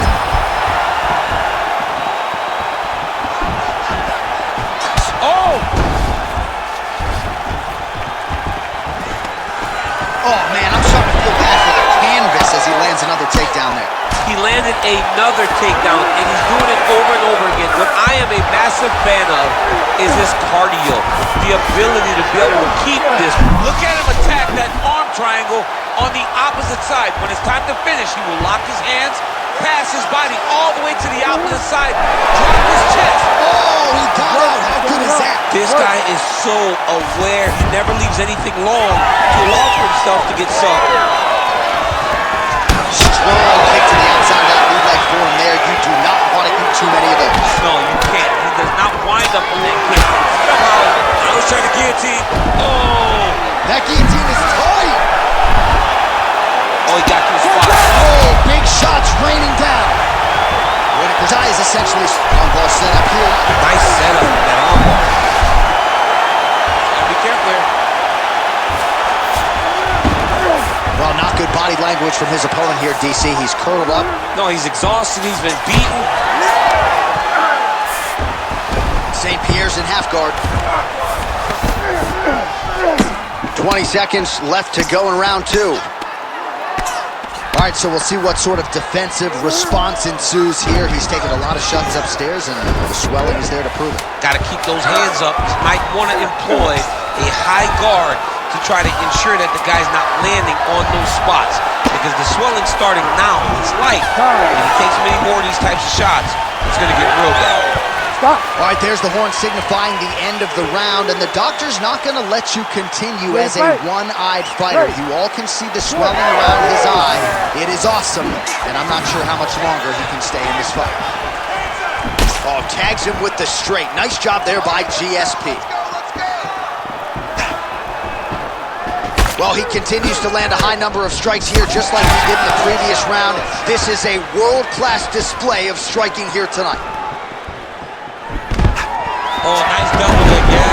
Oh, man, I'm starting to feel bad for the canvas as he lands another takedown there. He landed another takedown, and he's doing it over and over again. What I am a massive fan of is his cardio, the ability to be able to keep this. Look at him attack that arm triangle on the opposite side. When it's time to finish, he will lock his hands, pass his body all the way to the opposite side, drop his chest. Oh, he got out. How good is that? This guy is so aware. He never leaves anything long to allow for himself to get sucked. Strong kick to the outside of that lead leg for him there. You do not want to eat too many of those. No, you can't. He does not wind up on that kick. Somehow, I was trying to guillotine. Oh! That guillotine is tight. Oh, he got to the spot. Oh, big shots raining down. Whitaker's eye is essentially on ball set up here. Nice setup, that arm bar. Be careful there. Well, not good body language from his opponent here, DC. He's curled up. No, he's exhausted. He's been beaten. St. Pierre's in half guard. 20 seconds left to go in round 2. All right, so we'll see what sort of defensive response ensues here. He's taking a lot of shots upstairs, and the swelling is there to prove it. Got to keep those hands up. Might want to employ a high guard to try to ensure that the guy's not landing on those spots, because the swelling's starting now. It's light. If he takes many more of these types of shots, it's going to get real bad. Stop. All right, there's the horn signifying the end of the round, and the doctor's not going to let you continue as a one-eyed fighter. You all can see the swelling around his eye. It is awesome, and I'm not sure how much longer he can stay in this fight. Oh, tags him with the straight. Nice job there by GSP. Well, he continues to land a high number of strikes here, just like he did in the previous round. This is a world-class display of striking here tonight. Oh, nice double leg, yes.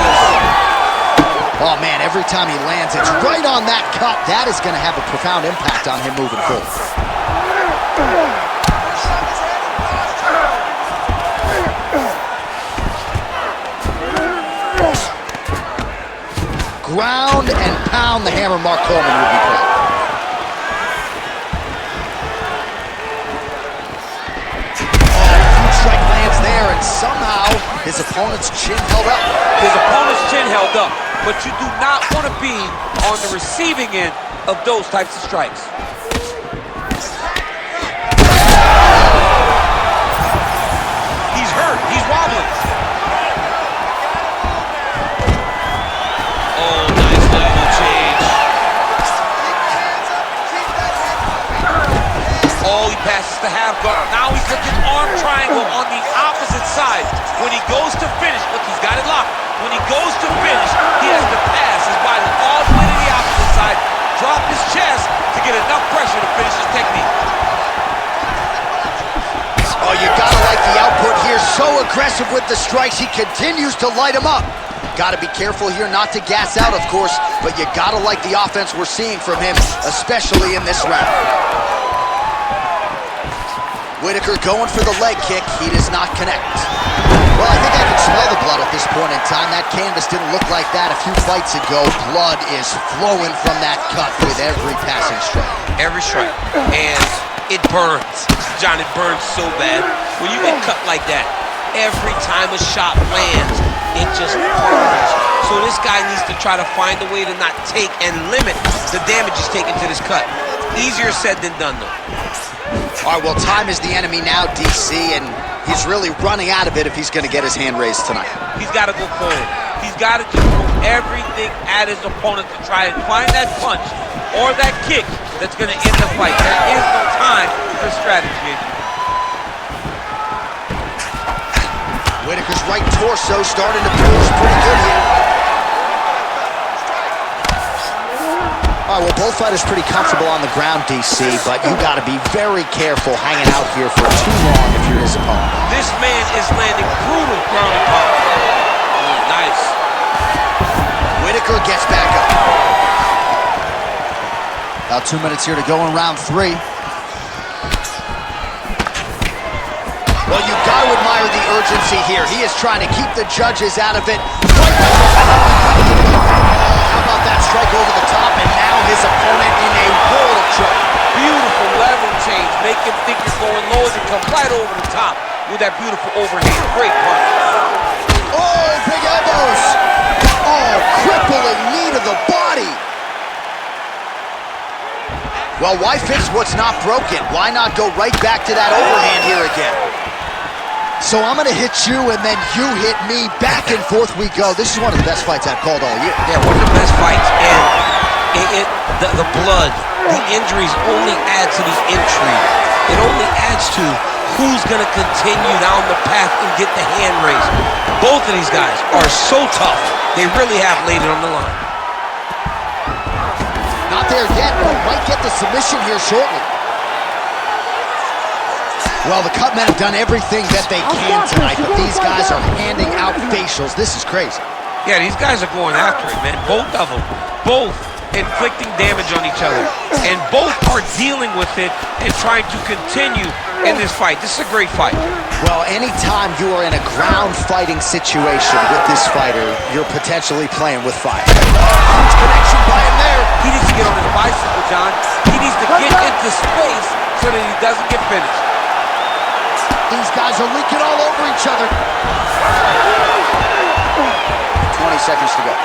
Oh, man, every time he lands, it's right on that cut. That is going to have a profound impact on him moving forward. Ground and pound, the hammer Mark Coleman would be proud. Strike lands there, and somehow his opponent's chin held up. His opponent's chin held up, but you do not want to be on the receiving end of those types of strikes. He's hurt. He's wobbling. Oh, nice level change. Oh, he passes the half guard. Now he's looking arm triangle on the opposite side. When he goes to finish, look, he's got it locked. When he goes to finish, he has to pass his body all the way to the opposite side, drop his chest to get enough pressure to finish his technique. Oh, you gotta like the output here. So aggressive with the strikes. He continues to light him up. Gotta be careful here not to gas out, of course, but you gotta like the offense we're seeing from him, especially in this round. Whitaker going for the leg kick. He does not connect. Well, I think I can smell the blood at this point in time. That canvas didn't look like that a few fights ago. Blood is flowing from that cut with every passing strike. Every strike. And it burns. John, it burns so bad. When you get cut like that, every time a shot lands, it just burns. So this guy needs to try to find a way to not take and limit the damage he's taking to this cut. Easier said than done, though. All right, well, time is the enemy now, DC, and he's really running out of it if he's going to get his hand raised tonight. He's got to go forward. He's got to just throw everything at his opponent to try and find that punch or that kick that's going to end the fight. There is no time for strategy. Whitaker's right torso starting to bruise pretty good here. All right, well, both fighters pretty comfortable on the ground, DC, but you got to be very careful hanging out here for too long if you're his opponent. This man is landing brutal ground and pound. Oh, nice. Whitaker gets back up. About 2 minutes here to go in round 3. Well, you got to admire the urgency here. He is trying to keep the judges out of it. How about that strike over the top, and now his opponent in a world of trouble. Beautiful level change. Make him think you're going low and come right over the top with that beautiful overhand. Great punch. Oh, big elbows. Oh, crippling knee to the body. Well, why fix what's not broken? Why not go right back to that overhand here again? So I'm going to hit you, and then you hit me. Back and forth we go. This is one of the best fights I've called all year. Yeah, one of the best fights, and the blood, the injuries only add to the intrigue. It only adds to who's going to continue down the path and get the hand raised. Both of these guys are so tough. They really have laid it on the line. Not there yet, but might get the submission here shortly. Well, the cut men have done everything that they can tonight, but these guys are handing out facials. This is crazy. Yeah, these guys are going after it, man. Both of them. Both inflicting damage on each other. And both are dealing with it and trying to continue in this fight. This is a great fight. Well, anytime you are in a ground fighting situation with this fighter, you're potentially playing with fire. Huge connection by him there. He needs to get on his bicycle, John. He needs to get into space so that he doesn't get finished. These guys are leaking all over each other. 20 seconds to go.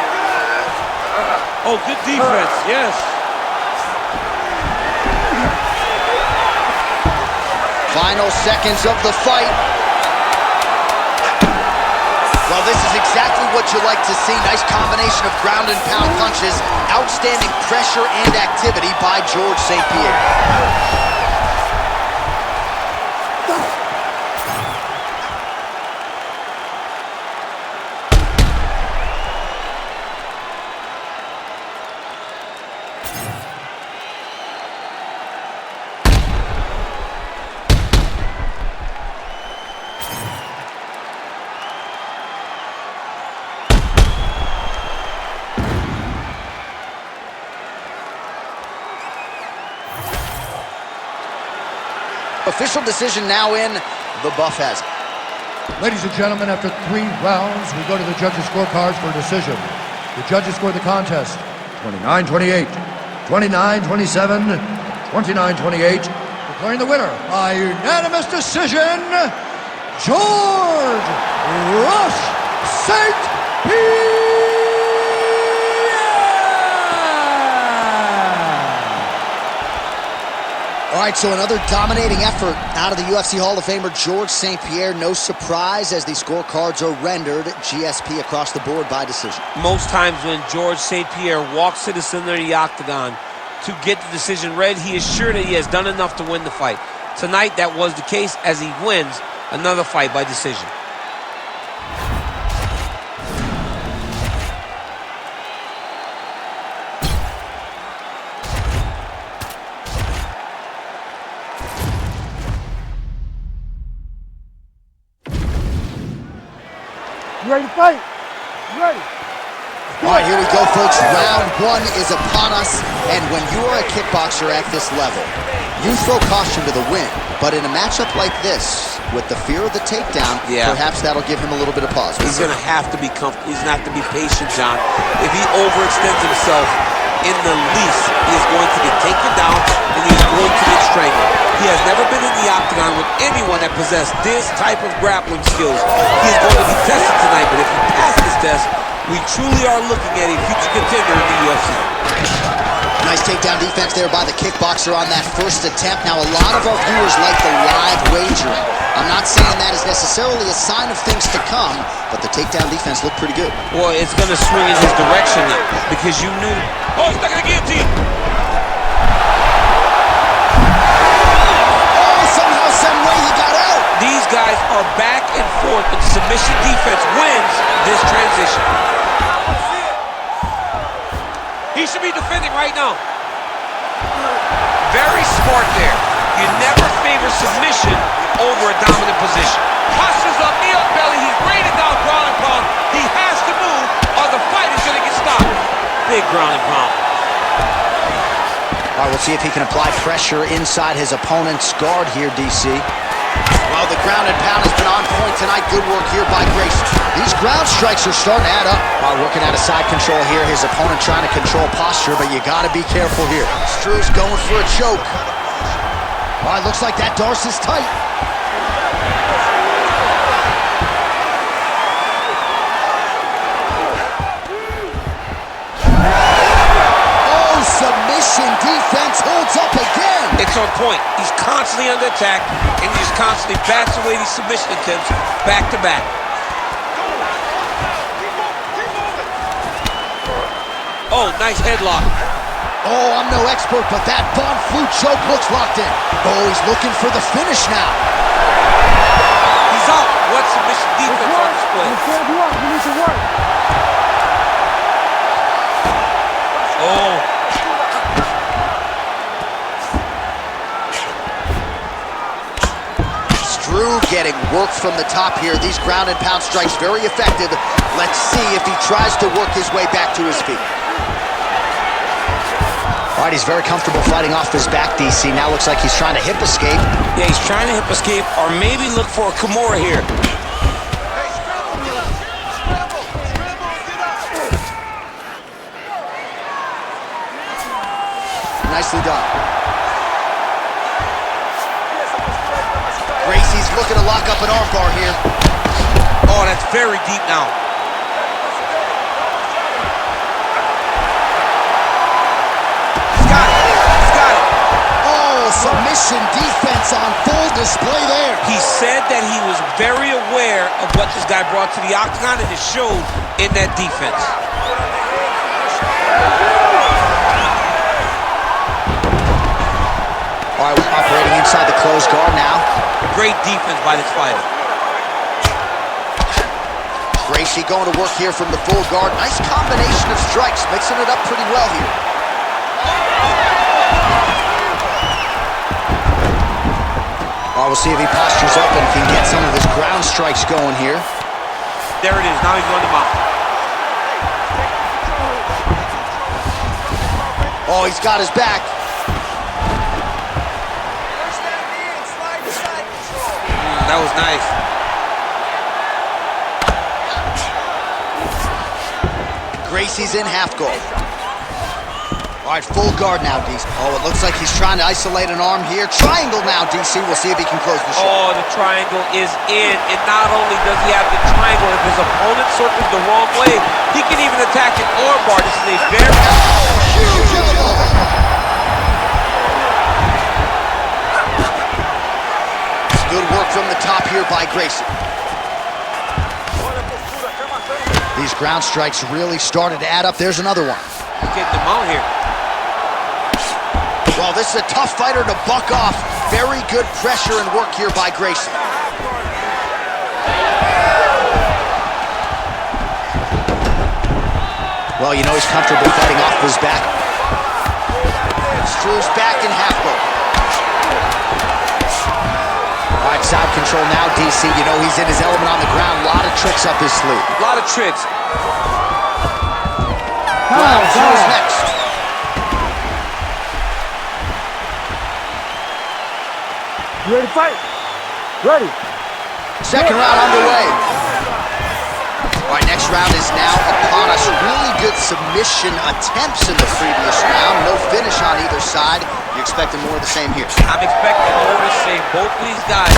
Oh, good defense, yes. Final seconds of the fight. Well, this is exactly what you like to see. Nice combination of ground and pound punches. Outstanding pressure and activity by George St. Pierre. Official decision now in. The buff has it. Ladies and gentlemen, after 3 rounds, we go to the judges' scorecards for a decision. The judges score the contest 29-28, 29-27, 29-28, declaring the winner by unanimous decision, George Rush St. Pierre! All right, so another dominating effort out of the UFC Hall of Famer George St. Pierre. No surprise as these scorecards are rendered GSP across the board by decision. Most times when George St. Pierre walks to the center of the octagon to get the decision read, he is sure that he has done enough to win the fight. Tonight, that was the case as he wins another fight by decision. You ready to fight? You ready? All right, here we go, folks. Round 1 is upon us, and when you are a kickboxer at this level, you throw caution to the wind. But in a matchup like this, with the fear of the takedown, perhaps that'll give him a little bit of pause. He's going to have to be comfortable. He's going to have to be patient, John. If he overextends himself in the least, he is going to get taken down, and he's going to get strangled. He has never been in the octagon with anyone that possessed this type of grappling skills. He is going to be tested tonight, but if he passes this test, we truly are looking at a future contender in the UFC. Nice takedown defense there by the kickboxer on that first attempt. Now, a lot of our viewers like the live wagering. I'm not saying that is necessarily a sign of things to come, but the takedown defense looked pretty good. Well, it's going to swing in his direction now, because you knew... Oh, he's stuck in the guillotine! Somehow, some way he got out. These guys are back and forth, but submission defense wins this transition. He should be defending right now. Very smart there. You never favor submission over a dominant position. Postures up, knee up belly, he's raining down ground and pound. He has to move or the fight is going to get stopped. Big ground and pound. All right, we'll see if he can apply pressure inside his opponent's guard here, DC. Well, the ground and pound has been on point tonight. Good work here by Grayson. These ground strikes are starting to add up. While working out of side control here, his opponent trying to control posture, but you got to be careful here. Stru's going for a choke. Well, it looks like that Darce is tight. Submission defense holds up again. It's on point. He's constantly under attack, and he just constantly bats away these submission attempts back to back. Oh, nice headlock. Oh, I'm no expert, but that Von Flue choke looks locked in. Oh, he's looking for the finish now. He's out. What submission defense on display? You need to work. Oh. Stru getting work from the top here. These ground and pound strikes very effective. Let's see if he tries to work his way back to his feet. All right, he's very comfortable fighting off his back, DC. Now looks like he's trying to hip escape. Yeah, he's trying to hip escape or maybe look for a Kimura here. nicely done. Gracie's looking to lock up an armbar here. Oh, that's very deep now. He's got it. He's got it. Oh, submission defense on full display there. He said that he was very aware of what this guy brought to the octagon, and it showed in that defense. All right, we're operating inside the closed guard now. Great defense by this fighter. Gracie going to work here from the full guard. Nice combination of strikes, mixing it up pretty well here. All right, we'll see if he postures up and can get some of his ground strikes going here. There it is. Now he's running him out. Oh, he's got his back. That was nice. Gracie's in half guard. All right, full guard now, DC. Oh, it looks like he's trying to isolate an arm here. Triangle now, DC. We'll see if he can close the show. Oh, the triangle is in. And not only does he have the triangle, if his opponent circles the wrong way, he can even attack an armbar. This is a very... Huge elbow. Good work from the top here by Gracie. These ground strikes really started to add up. There's another one. He's getting them out here. Well, this is a tough fighter to buck off. Very good pressure and work here by Gracie. Well, you know he's comfortable fighting off his back. Screws back in half guard. All right, side control now, DC. You know he's in his element on the ground. A lot of tricks up his sleeve. A lot of tricks. Round two is next. You ready to fight? Ready. Second round underway. All right, next round is now upon us. Really good submission attempts in the previous round. No finish on either side. You're expecting more of the same here. I'm expecting more of the same. Both of these guys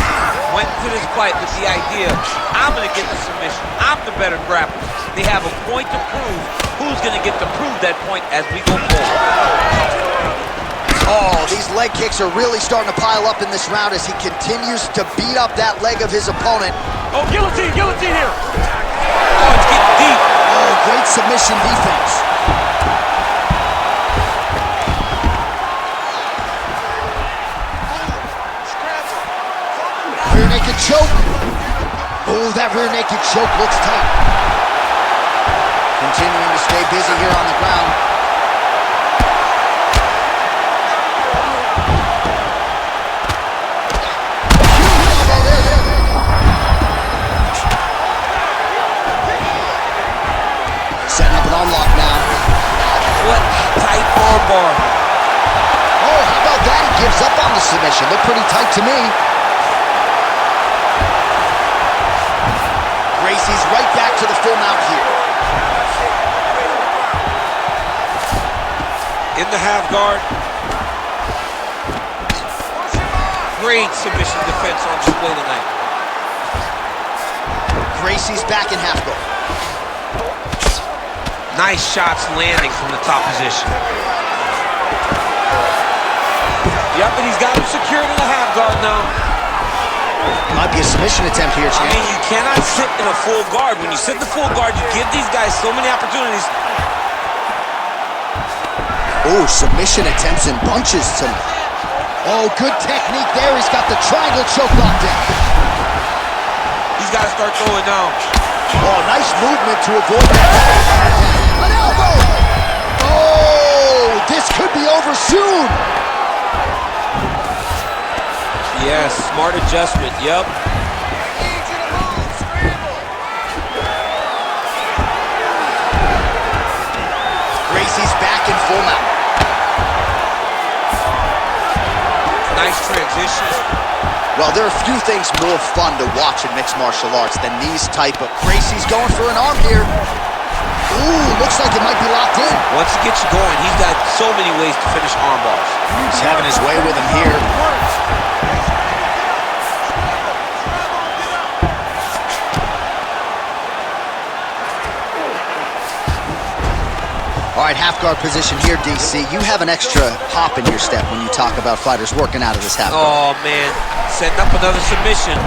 went to this fight with the idea, I'm going to get the submission. I'm the better grappler. They have a point to prove. Who's going to get to prove that point as we go forward? Oh, these leg kicks are really starting to pile up in this round as he continues to beat up that leg of his opponent. Oh, guillotine here. Oh, it's getting deep. Oh, great submission defense. Rear naked choke. Oh, that rear naked choke looks tight. Continuing to stay busy here on the ground. Setting up an unlock now. What tight armbar. Oh, how about that? He gives up on the submission. Looked pretty tight to me. Gracie's right back to the full mount here. In the half guard. Great submission defense on display tonight. Gracie's back in half guard. Nice shots landing from the top position. Yep, and he's got him secured in the half guard now. Might be a submission attempt here, champ. I mean, you cannot sit in a full guard. When you sit in the full guard, you give these guys so many opportunities. Oh, submission attempts in bunches tonight. Oh, good technique there. He's got the triangle choke locked in. He's got to start throwing now. Oh, nice movement to avoid that. An elbow! Oh, this could be over soon. Yes, smart adjustment, yep. Gracie's back in full mount. Nice transition. Well, there are a few things more fun to watch in mixed martial arts than these type of... Gracie's going for an arm here. Ooh, looks like it might be locked in. Once he gets you going, he's got so many ways to finish arm bars. He's having his way with him here. All right, half guard position here, DC. You have an extra hop in your step when you talk about fighters working out of this half guard. Oh, man. Setting up another submission.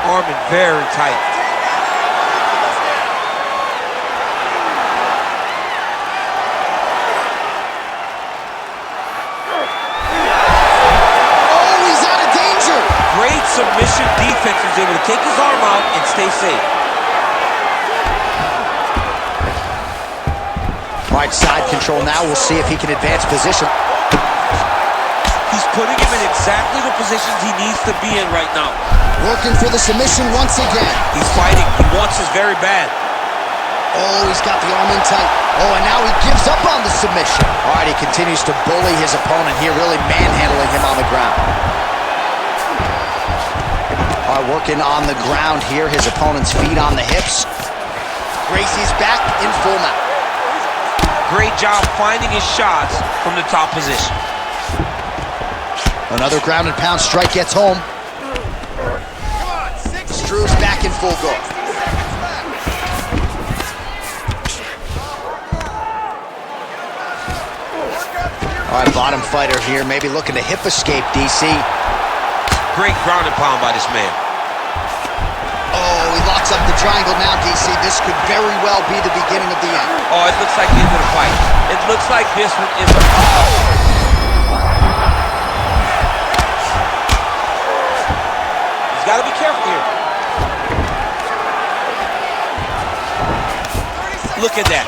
Arming very tight. Oh, he's out of danger. Great submission defense. He's able to take his arm out and stay safe. All right, side control now. We'll see if he can advance position. He's putting him in exactly the positions he needs to be in right now. Working for the submission once again. He's fighting. He wants this very bad. Oh, he's got the arm in tight. Oh, and now he gives up on the submission. All right, he continues to bully his opponent here, really manhandling him on the ground. All right, working on the ground here. His opponent's feet on the hips. Gracie's back in full mount. Great job finding his shots from the top position. Another ground and pound strike gets home. Struve's back in full guard. All right, bottom fighter here, maybe looking to hip escape, DC. Great ground and pound by this man. Oh, he locks up the triangle now, DC. This could very well be the beginning of the end. Oh, it looks like the end of the fight. It looks like this one is a... He's got to be careful here. Look at that.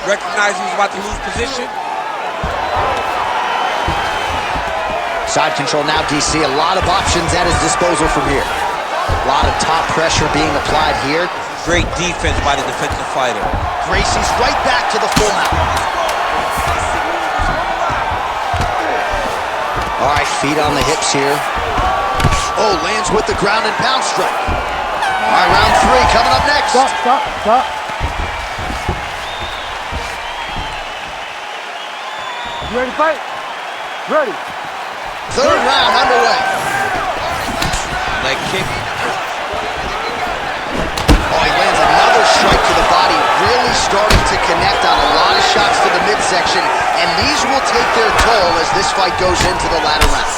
Recognizing he's about to lose position. Side control now, DC. A lot of options at his disposal from here. A lot of top pressure being applied here. Great defense by the defensive fighter. Gracie's right back to the full mount. All right, feet on the hips here. Oh, lands with the ground and pound strike. All right, round three coming up next. Stop, stop, stop. You ready to fight? Ready. Third round underway. Leg kick. Oh, he lands another strike to the body, really starting to connect on a lot of shots to the midsection, and these will take their toll as this fight goes into the latter rounds.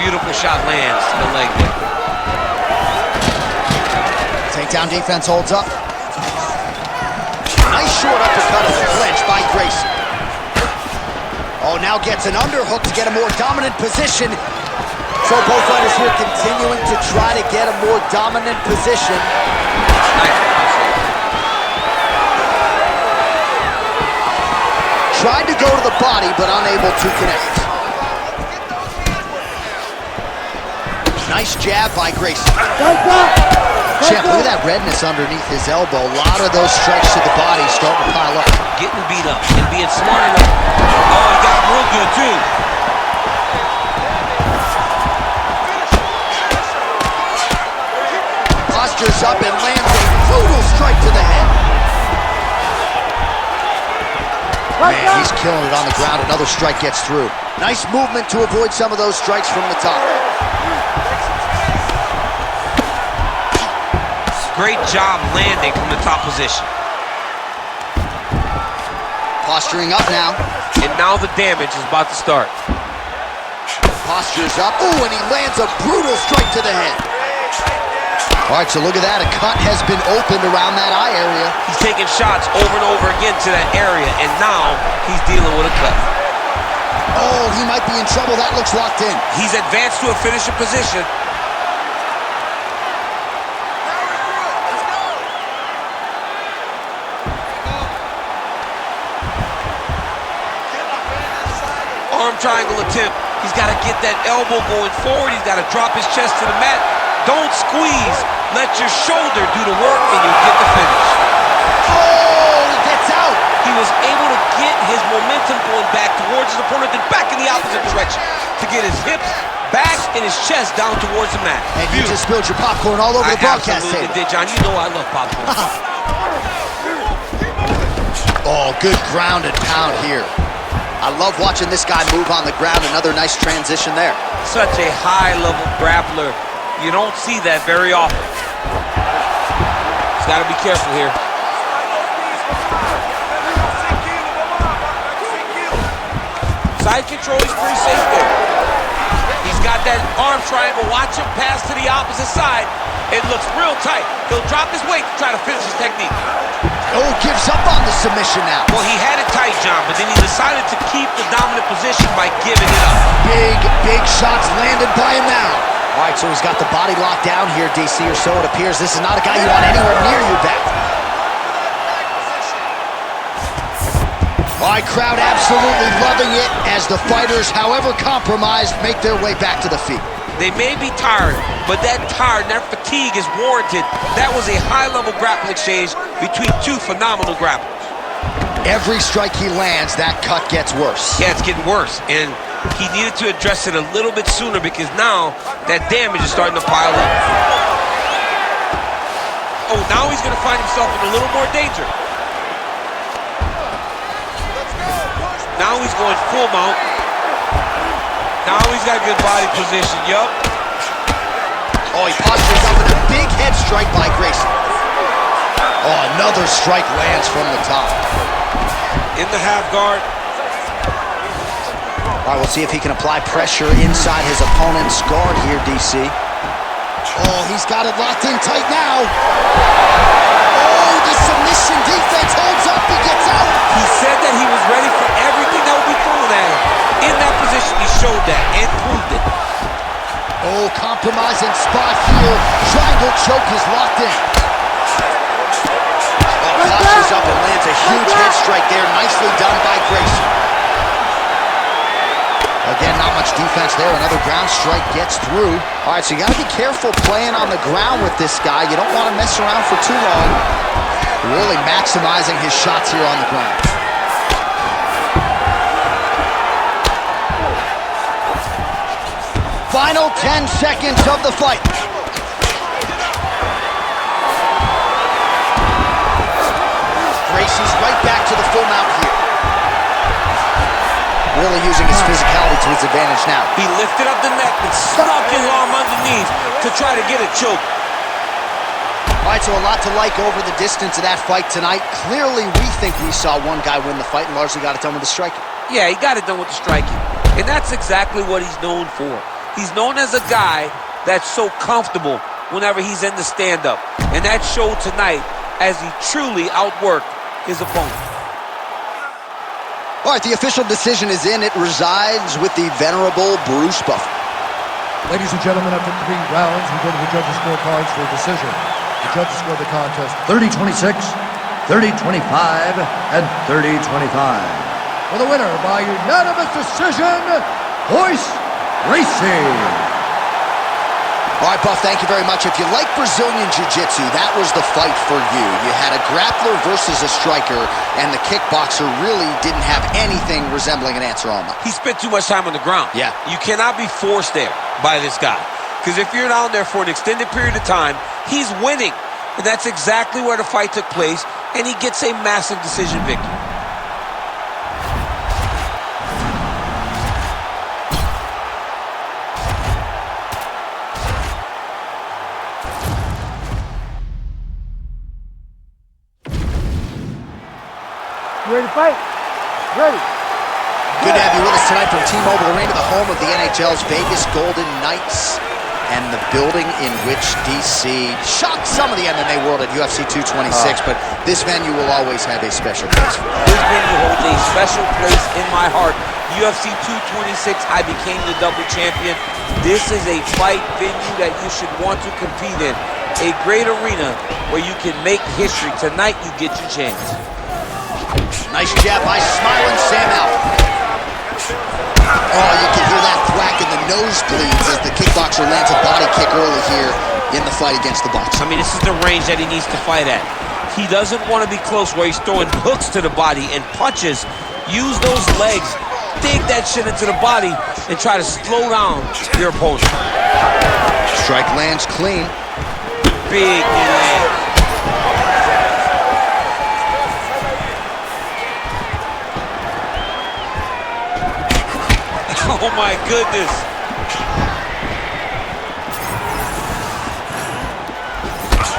Beautiful shot lands to the leg there. Takedown defense holds up. Nice short uppercut of the clinch by Gracie. Oh, now gets an underhook to get a more dominant position. So both fighters here continuing to try to get a more dominant position. Tried to go to the body, but unable to connect. Nice jab by Gracie. Champ, look at that redness underneath his elbow. A lot of those strikes to the body starting to pile up. Getting beat up and being smart enough. Oh, he got him real good, too. Postures up and lands a brutal strike to the head. Man, he's killing it on the ground. Another strike gets through. Nice movement to avoid some of those strikes from the top. Great job landing from the top position. Posturing up now. And now the damage is about to start. Postures up. Ooh, and he lands a brutal strike to the head. All right, so look at that. A cut has been opened around that eye area. He's taking shots over and over again to that area, and now he's dealing with a cut. Oh, he might be in trouble. That looks locked in. He's advanced to a finishing position. Arm triangle attempt. He's got to get that elbow going forward. He's got to drop his chest to the mat. Don't squeeze. Let your shoulder do the work, and you get the finish. Oh, he gets out. He was able to get his momentum going back towards his opponent, then back in the opposite direction to get his hips back and his chest down towards the mat. And you just spilled your popcorn all over the broadcast table. I absolutely did, John. You know I love popcorn. Oh, good ground and pound here. I love watching this guy move on the ground. Another nice transition there. Such a high-level grappler. You don't see that very often. He's got to be careful here. Side control, he's pretty safe there. He's got that arm triangle. Watch him pass to the opposite side. It looks real tight. He'll drop his weight to try to finish his technique. Oh, gives up on the submission now. Well, he had it tight, John, but then he decided to keep the dominant position by giving it up. Big shots landed by him now. All right, so he's got the body locked down here, DC, or so it appears. This is not a guy you want anywhere near your back. All right, crowd absolutely loving it as the fighters, however compromised, make their way back to the feet. They may be tired, but that tiredness, that fatigue is warranted. That was a high-level grappling exchange between two phenomenal grapplers. Every strike he lands, that cut gets worse. Yeah, it's getting worse, and he needed to address it a little bit sooner because now that damage is starting to pile up. Oh, now he's going to find himself in a little more danger. Now he's going full mount. Now he's got good body position, yup. Oh, he postures up with a big head strike by Grayson. Oh, another strike lands from the top. In the half guard. All right, we'll see if he can apply pressure inside his opponent's guard here, DC. Oh, he's got it locked in tight now. Oh, the submission defense holds up, he gets out. He said that he was ready for everything that would be thrown at him. In that position, he showed that and proved it. Oh, compromising spot here. Triangle choke is locked in. Oh, postures up and lands a huge head strike there. Nicely done by Grayson. Again, not much defense there. Another ground strike gets through. All right, so you got to be careful playing on the ground with this guy. You don't want to mess around for too long. Really maximizing his shots here on the ground. Final 10 seconds of the fight. Gracie's right back to the full mount here. Really using his physicality to his advantage now. He lifted up the neck and snuck his arm underneath to try to get a choke. All right, so a lot to like over the distance of that fight tonight. Clearly, we think we saw one guy win the fight and largely got it done with the striking. Yeah, he got it done with the striking. And that's exactly what he's known for. He's known as a guy that's so comfortable whenever he's in the stand-up. And that showed tonight as he truly outworked his opponent. All right, the official decision is in. It resides with the venerable Bruce Buffer. Ladies and gentlemen, after 3 rounds, we go to the judges' scorecards for a decision. The judges scored the contest 30-26, 30-25, and 30-25. For the winner by unanimous decision, Royce Gracie. All right, Buff, thank you very much. If you like Brazilian Jiu-Jitsu, that was the fight for you. You had a grappler versus a striker, and the kickboxer really didn't have anything resembling an answer on that. He spent too much time on the ground. Yeah. You cannot be forced there by this guy. Because if you're down there for an extended period of time, he's winning. And that's exactly where the fight took place, and he gets a massive decision victory. You ready to fight? Ready. Good to have you with us tonight from T-Mobile Arena, the home of the NHL's Vegas Golden Knights, and the building in which DC shocked some of the MMA world at UFC 226, but this venue will always have a special place for me. This venue holds a special place in my heart. UFC 226, I became the double champion. This is a fight venue that you should want to compete in. A great arena where you can make history. Tonight, you get your chance. Nice jab by smiling Sam Allen. Oh, you can hear that thwack in the nosebleeds as the kickboxer lands a body kick early here in the fight against the boxer. I mean, this is the range that he needs to fight at. He doesn't want to be close where he's throwing hooks to the body and punches. Use those legs dig that shit into the body and try to slow down your opponent. Strike lands clean. Big knee land. Oh my goodness.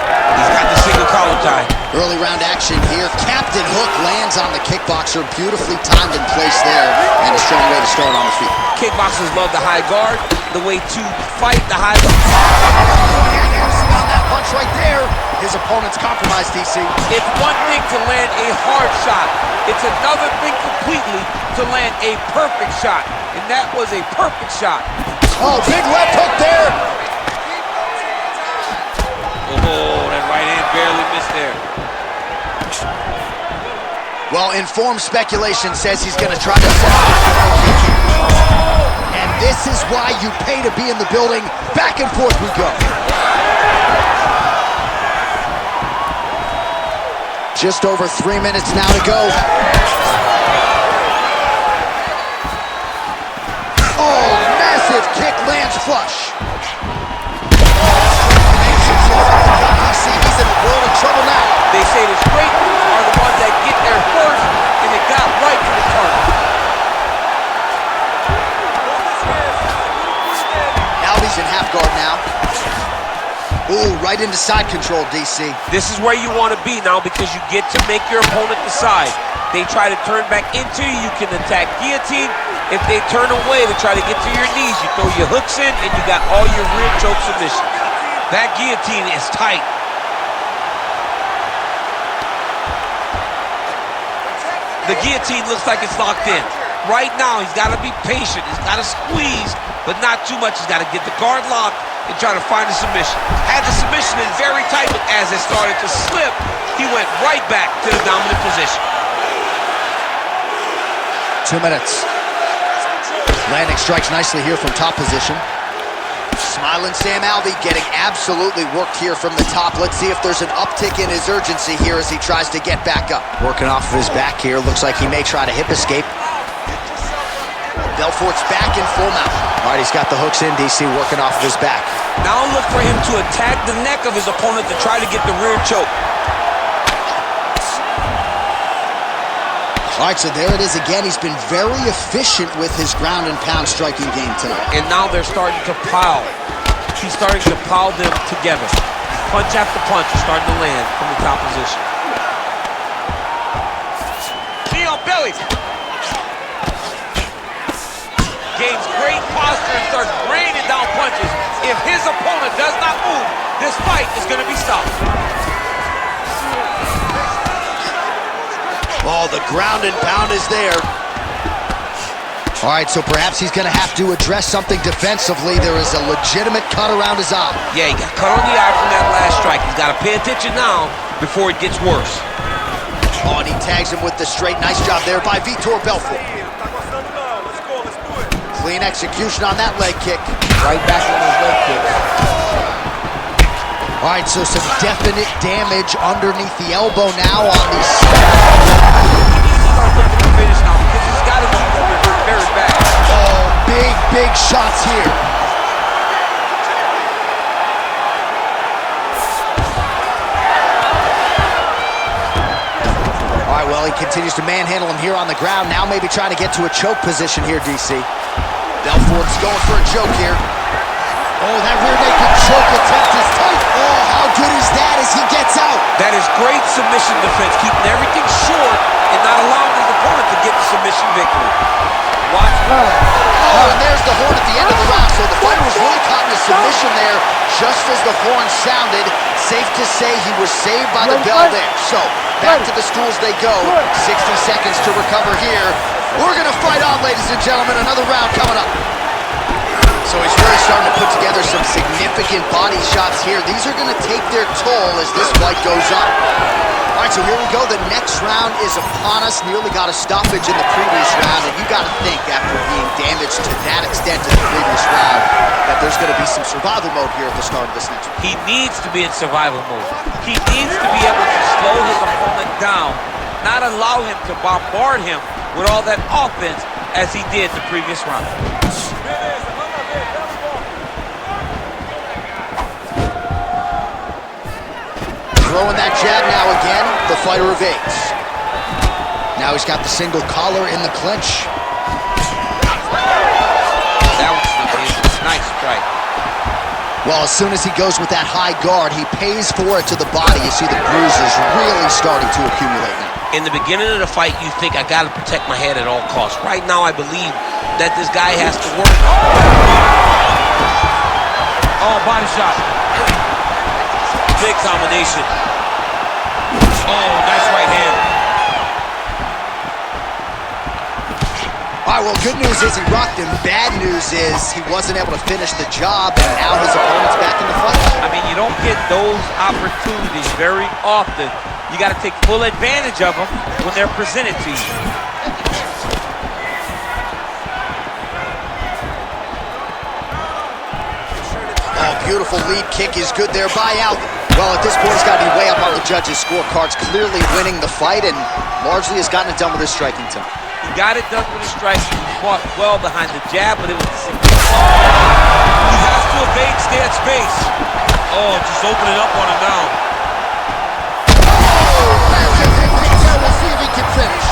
He's got the single collar tie. Early round action here. Captain Hook lands on the kickboxer. Beautifully timed and placed there. And a strong way to start on the feet. Kickboxers love the high guard. The way to fight the high guard. On that punch right there. His opponent's compromised, DC. It's one thing to land a hard shot. It's another thing completely to land a perfect shot. And that was a perfect shot. Oh, big left hook there. Oh, that right hand barely missed there. Well, informed speculation says he's going to try to set up. And this is why you pay to be in the building. Back and forth we go. Just over 3 minutes now to go. Oh, massive kick lands flush. He's in a world of trouble now. They say the straight are the ones that get there first, and it got right to the target. Alvy's in half guard now. Ooh, right into side control, DC. This is where you want to be now because you get to make your opponent decide. They try to turn back into you, you can attack guillotine. If they turn away to try to get to your knees, you throw your hooks in and you got all your rear choke submission. That guillotine is tight. The guillotine looks like it's locked in. Right now, he's got to be patient. He's got to squeeze, but not too much. He's got to get the guard locked and try to find a submission. Had the submission in very tight, but as it started to slip, he went right back to the dominant position. 2 minutes. Landing strikes nicely here from top position. Smiling Sam Alvey getting absolutely worked here from the top. Let's see if there's an uptick in his urgency here as he tries to get back up. Working off of his back here. Looks like he may try to hip escape. Belfort's back in full mount. All right, he's got the hooks in, DC, working off of his back. Now look for him to attack the neck of his opponent to try to get the rear choke. All right, so there it is again. He's been very efficient with his ground and pound striking game tonight. And now they're starting to pile. He's starting to pile them together. Punch after punch is starting to land from the top position. Knee on belly. Gains great posture and starts raining down punches. If his opponent does not move, this fight is going to be stopped. Oh, the ground and pound is there. All right, so perhaps he's going to have to address something defensively. There is a legitimate cut around his eye. Yeah, he got cut on the eye from that last strike. He's got to pay attention now before it gets worse. Oh, and he tags him with the straight. Nice job there by Vitor Belfort. Clean execution on that leg kick. Right back on those leg kicks. All right, so some definite damage underneath the elbow now on these. Start looking to finish now because he's got his opponent hurt very bad. Oh, big shots here. All right, well, he continues to manhandle him here on the ground. Now maybe trying to get to a choke position here, DC. Belfort's going for a choke here. Oh, that rear naked choke attempt is tight. Oh, how good is that as he gets out? That is great submission defense, keeping everything short and not allowing his opponent to get the submission victory. Watch. Oh, and there's the horn at the end of the round. So the fighter was really caught in a submission there just as the horn sounded. Safe to say he was saved by the bell there. So back to the stools they go. 60 seconds to recover here. We're going to fight on, ladies and gentlemen. Another round coming up. So he's really starting to put together some significant body shots here. These are going to take their toll as this fight goes on. All right, so here we go. The next round is upon us. Nearly got a stoppage in the previous round, and you got to think after being damaged to that extent in the previous round that there's going to be some survival mode here at the start of this next round. He needs to be in survival mode. He needs to be able to slow his opponent down, not allow him to bombard him with all that offense, as he did the previous round. Throwing that jab now again, the fighter evades. Now he's got the single collar in the clinch. That was a nice strike. Well, as soon as he goes with that high guard, he pays for it to the body. You see the bruises really starting to accumulate now. In the beginning of the fight, you think, I got to protect my head at all costs. Right now, I believe that this guy has to work. Oh, body shot. Big combination. Oh, nice right hand. All right, well, good news is he rocked him. Bad news is he wasn't able to finish the job, and now his opponent's back in the fight. I mean, you don't get those opportunities very often. You got to take full advantage of them when they're presented to you. Oh, beautiful lead kick is good there by Alvin. Well, at this point, he's got to be way up on the judges' scorecards, clearly winning the fight, and largely has gotten it done with his striking tonight. He got it done with his striking. He fought well behind the jab, but it was the same. He has to evade, stay at space. Oh, just opening up on him now. We'll see if he can finish.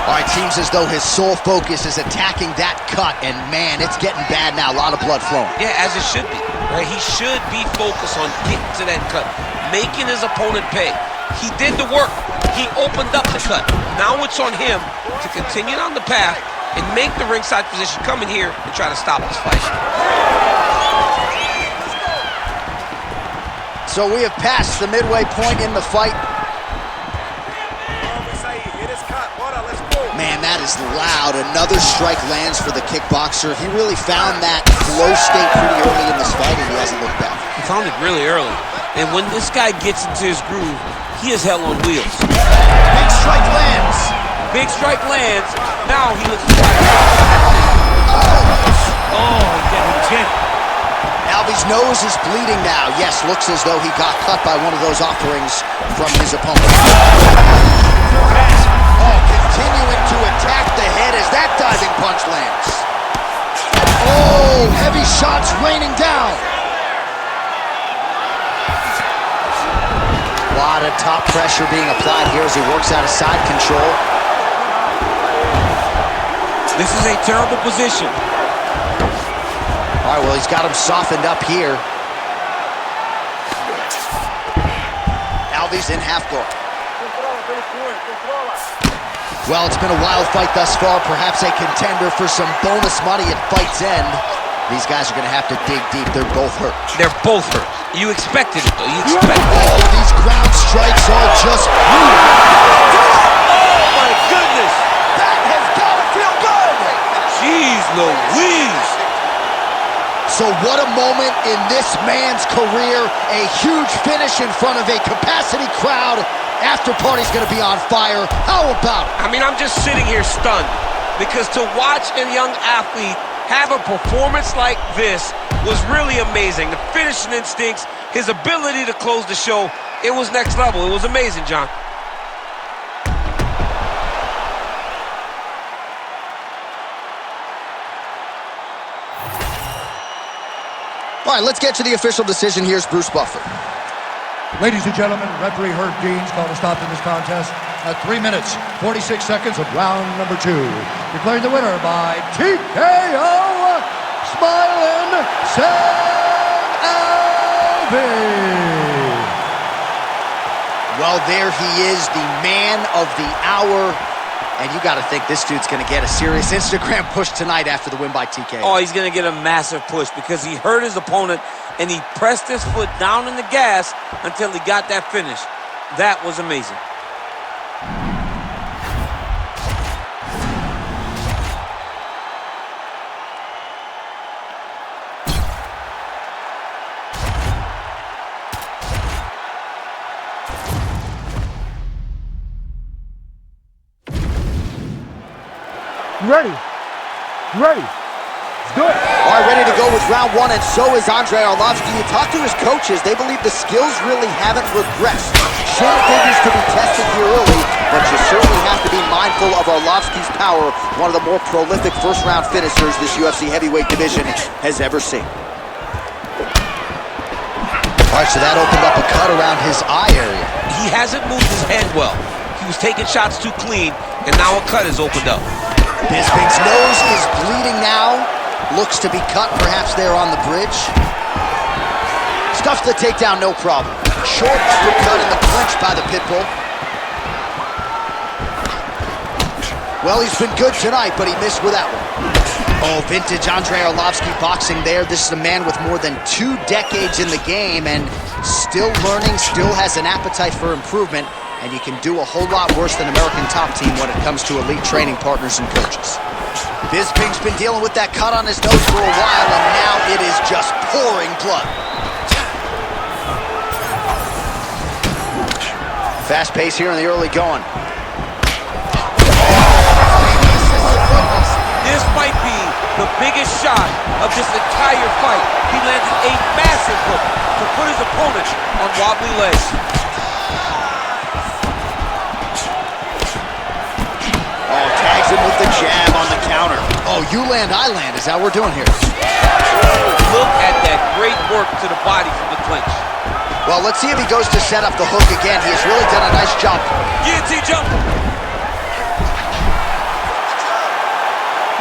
All right, seems as though his sole focus is attacking that cut, and man, it's getting bad now. A lot of blood flowing. Yeah, as it should be. Right? He should be focused on getting to that cut, making his opponent pay. He did the work. He opened up the cut. Now it's on him to continue on the path and make the ringside position, come in here and try to stop this fight. So we have passed the midway point in the fight. Man, that is loud. Another strike lands for the kickboxer. He really found that flow state pretty early in this fight, and he hasn't looked back. He found it really early. And when this guy gets into his groove, he is hell on wheels. Big strike lands. Big strike lands. Now he looks to try to... Oh, he got him again. Alvy's nose is bleeding now. Yes, looks as though he got cut by one of those offerings from his opponent. Oh, continuing to attack the head as that diving punch lands. Oh, heavy shots raining down. A lot of top pressure being applied here as he works out of side control. This is a terrible position. All right, well, he's got him softened up here. Alvy's in half guard. Well, it's been a wild fight thus far, perhaps a contender for some bonus money at fight's end. These guys are going to have to dig deep. They're both hurt. They're both hurt. You expected it, though. You expected it. Oh, these ground strikes are just brutal. Oh, my goodness. That has got to feel good. Jeez Louise. So what a moment in this man's career. A huge finish in front of a capacity crowd. After party's going to be on fire. How about it? I mean, I'm just sitting here stunned because to watch a young athlete have a performance like this was really amazing. The finishing instincts, his ability to close the show, it was next level. It was amazing, John. All right, let's get to the official decision. Here's Bruce Buffer. Ladies and gentlemen, referee Herb Dean's called a stop to this contest at 3 minutes, 46 seconds of round number 2. Declaring the winner by TKO, Smiling Sam Alvey. Well, there he is, the man of the hour. And you got to think this dude's going to get a serious Instagram push tonight after the win by TKO. Oh, he's going to get a massive push because he hurt his opponent and he pressed his foot down in the gas until he got that finish. That was amazing. You ready? You ready? Do it. All right, ready to go with round one, and so is Andrei Arlovski. You talk to his coaches, they believe the skills really haven't regressed. Short figures to be tested here early, but you certainly have to be mindful of Arlovski's power, one of the more prolific first-round finishers this UFC heavyweight division has ever seen. All right, so that opened up a cut around his eye area. He hasn't moved his head well. He was taking shots too clean, and now a cut has opened up. Bisping's nose is bleeding now. Looks to be cut, perhaps there on the bridge. Stuffs the takedown, no problem. Short uppercut in the clinch by the Pitbull. Well, he's been good tonight, but he missed with that one. Oh, vintage Andrei Arlovski boxing there. This is a man with more than 2 decades in the game and still learning, still has an appetite for improvement, and you can do a whole lot worse than American Top Team when it comes to elite training partners and coaches. Bisping's been dealing with that cut on his nose for a while, and now it is just pouring blood. Fast pace here in the early going. This might be the biggest shot of this entire fight. He landed a massive hook to put his opponent on wobbly legs. Oh, tags him with the jab on the counter. Oh, you land, I land. Is that what we're doing here? Look at that great work to the body from the clinch. Well, let's see if he goes to set up the hook again. He has really done a nice job. Guillotine jump.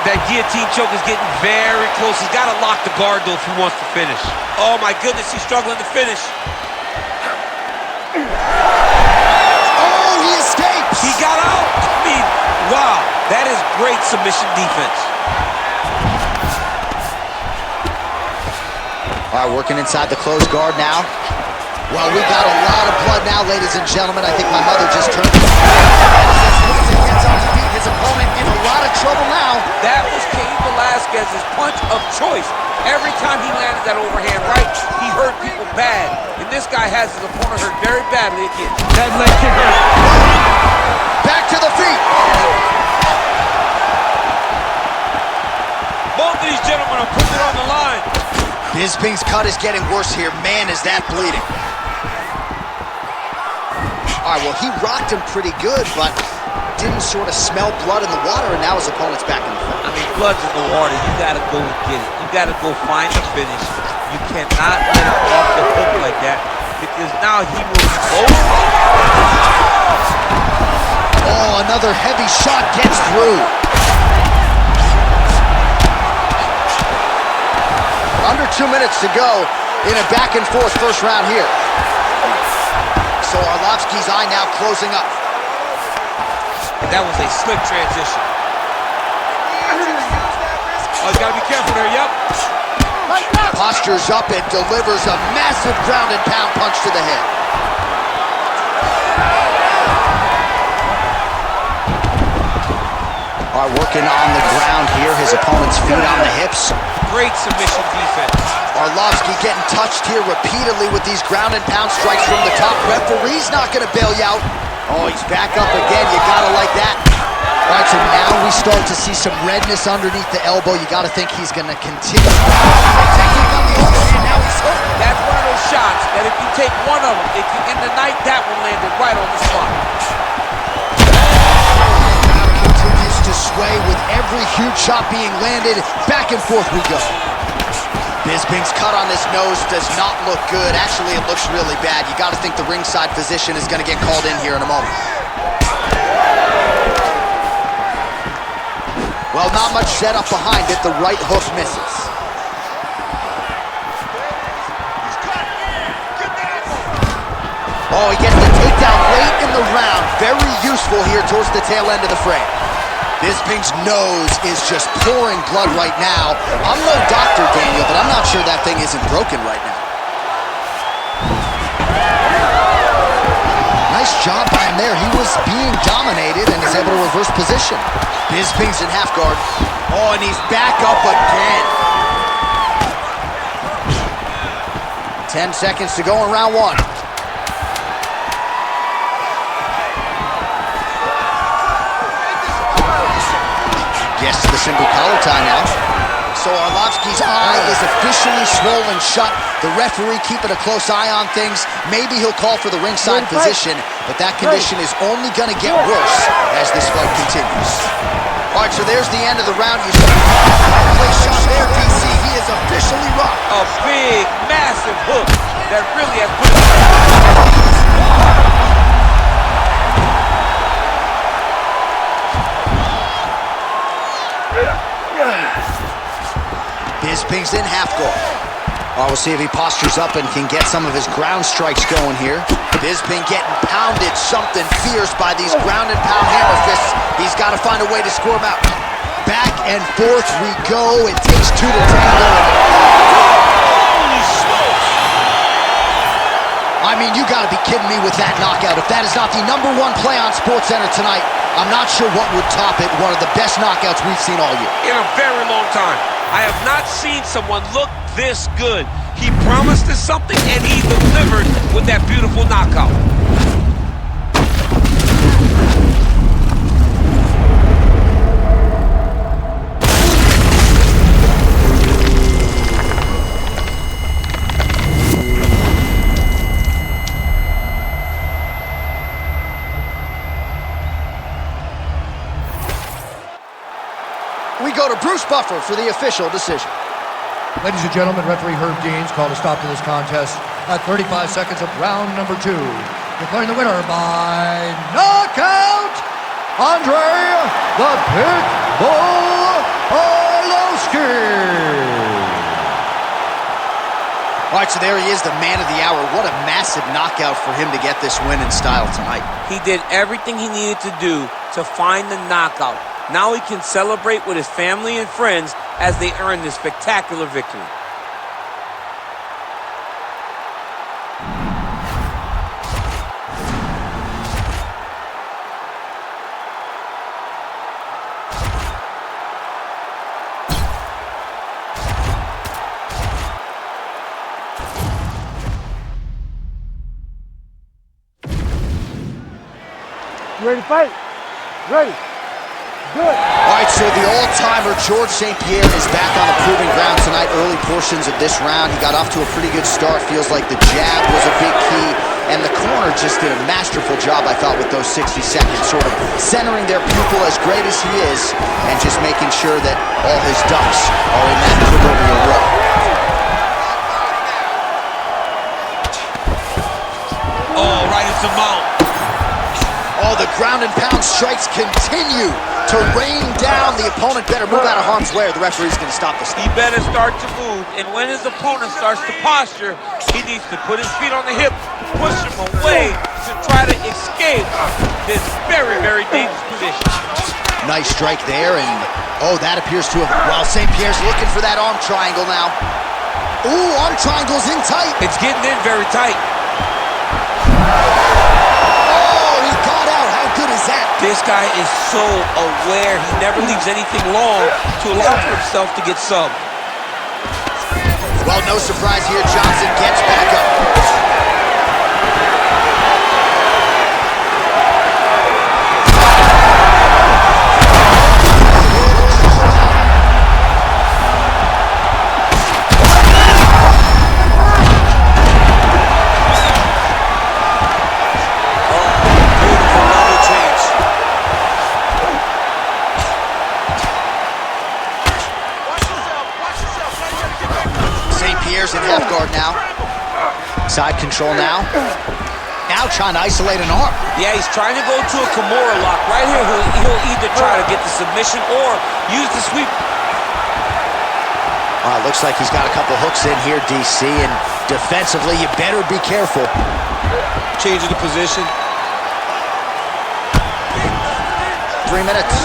That guillotine choke is getting very close. He's got to lock the guard, though, if he wants to finish. Oh, my goodness, he's struggling to finish. Oh, he escapes! He got out. I mean, wow, that is great submission defense. All right, working inside the closed guard now. Well, we got a lot of blood now, ladies and gentlemen. I think my mother just turned. Gets on his feet. His opponent in a lot of trouble now. That was Cain Velasquez's punch of choice. Every time he landed that overhand right, he hurt people bad. And this guy has his opponent hurt very badly again. That leg kick hurt. Back to the feet. Both of these gentlemen are putting it on the line. Bisping's cut is getting worse here. Man, is that bleeding. All right, well, he rocked him pretty good, but didn't sort of smell blood in the water, and now his opponent's back in the fight. I mean, blood's in the water. You got to go and get it. You got to go find the finish. You cannot let him off the hook like that, because now he will be over. Oh, another heavy shot gets through. Under 2 minutes to go in a back-and-forth first round here. So Arlovski's eye now closing up. That was a slick transition. Oh, he's got to be careful there, yep. Postures up and delivers a massive ground and pound punch to the head. All right, working on the ground here. His opponent's feet on the hips. Great submission defense. Arlovski getting touched here repeatedly with these ground and pound strikes from the top. Referee's not going to bail you out. Oh, he's back up again. You got to like that. All right, so now we start to see some redness underneath the elbow. You got to think he's going to continue. Technique on the overhand. Now he's hurt. That's one of those shots that if you take one of them, if you end the night, that one landed right on the spot. Continues to sway with every huge shot being landed. Back and forth we go. Bisping's cut on his nose does not look good. Actually, it looks really bad. You got to think the ringside physician is going to get called in here in a moment. Well, not much setup behind it. The right hook misses. Oh, he gets the takedown late in the round. Very useful here towards the tail end of the frame. Bisping's nose is just pouring blood right now. I'm no doctor, Daniel, but I'm not sure that thing isn't broken right now. Nice job by him there. He was being dominated and is able to reverse position. Bisping's in half guard. Oh, and he's back up again. 10 seconds to go in round one. Gets to the simple collar tie now. So Arlovsky's eye is officially swollen shut. The referee keeping a close eye on things. Maybe he'll call for the ringside position, but that condition is only going to get worse as this fight continues. All right, so there's the end of the round. You saw play shot there, DC. He is officially rocked. A big, massive hook that really has put it. Bisping's in half guard. We'll see if he postures up and can get some of his ground strikes going here. Bisping getting pounded something fierce by these ground and pound hammer fists. He's got to find a way to score him out. Back and forth we go. It takes two to tango. Holy smokes! I mean, you got to be kidding me with that knockout. If that is not the #1 play on SportsCenter tonight, I'm not sure what would top it. One of the best knockouts we've seen all year. In a very long time. I have not seen someone look this good. He promised us something, and he delivered with that beautiful knockout. We go to Bruce Buffer for the official decision. Ladies and gentlemen, referee Herb Deans called a stop to this contest at 35 seconds of round number 2. Declaring the winner by knockout, Andre the Pit Bull Arlovsky. All right, so there he is, the man of the hour. What a massive knockout for him to get this win in style tonight. He did everything he needed to do to find the knockout. Now he can celebrate with his family and friends as they earn this spectacular victory. You ready to fight? Ready. Good. All right, so the all-timer George St. Pierre is back on the proving ground tonight. Early portions of this round, he got off to a pretty good start. Feels like the jab was a big key, and the corner just did a masterful job, I thought, with those 60 seconds, sort of centering their pupil as great as he is, and just making sure that all his ducks are in that proverbial row. Oh, right into mount. Oh, the ground and pound strikes continue to rain down. The opponent better move out of harm's way or the referee's going to stop the He better start to move, and when his opponent starts to posture, he needs to put his feet on the hip, push him away to try to escape this very, very dangerous position. Nice strike there, and oh, that appears to have, well, St. Pierre's looking for that arm triangle now. Ooh, arm triangle's in tight. It's getting in very tight. This guy is so aware. He never leaves anything long to allow for himself to get subbed. Well, no surprise here. Johnson gets back up. In half guard now. Side control now. Now trying to isolate an arm. Yeah, he's trying to go to a Kimura lock. Right here, he'll either try to get the submission or use the sweep. Looks like he's got a couple hooks in here, DC, and defensively, you better be careful. Changing the position. 3 minutes.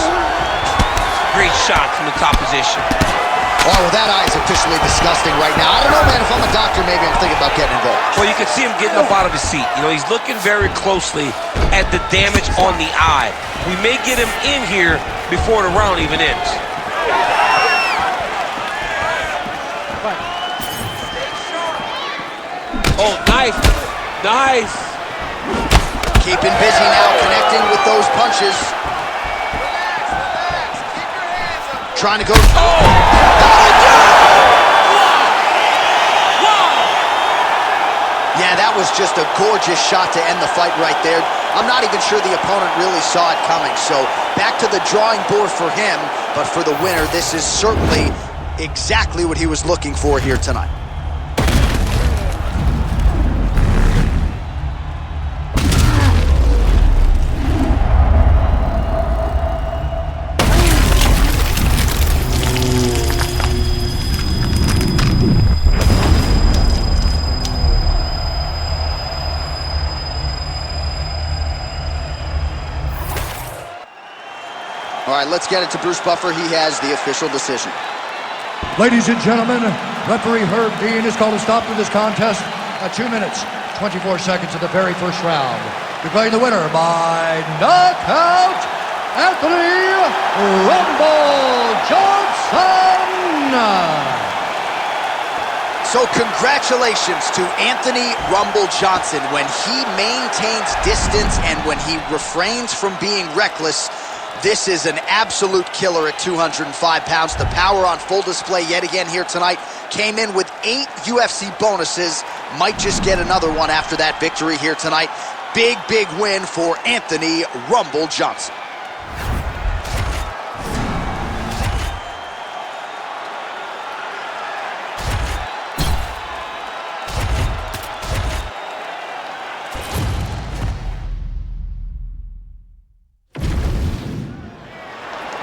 Great shot from the top position. Oh, well, that eye is officially disgusting right now. I don't know, man. If I'm a doctor, maybe I'm thinking about getting involved. Well, you can see him getting up out of his seat. You know, he's looking very closely at the damage on the eye. We may get him in here before the round even ends. Oh, nice. Nice. Keeping busy now, connecting with those punches. Trying to go. Yeah, that was just a gorgeous shot to end the fight right there. I'm not even sure the opponent really saw it coming. So back to the drawing board for him, but for the winner, this is certainly exactly what he was looking for here tonight. All right, let's get it to Bruce Buffer. He has the official decision. Ladies and gentlemen, referee Herb Dean has called a stop to this contest at 2 minutes, 24 seconds of the very first round. Declaring the winner by knockout, Anthony Rumble Johnson. So congratulations to Anthony Rumble Johnson. When he maintains distance and when he refrains from being reckless, this is an absolute killer at 205 pounds. The power on full display yet again here tonight. Came in with 8 UFC bonuses. Might just get another one after that victory here tonight. Big, big win for Anthony Rumble Johnson.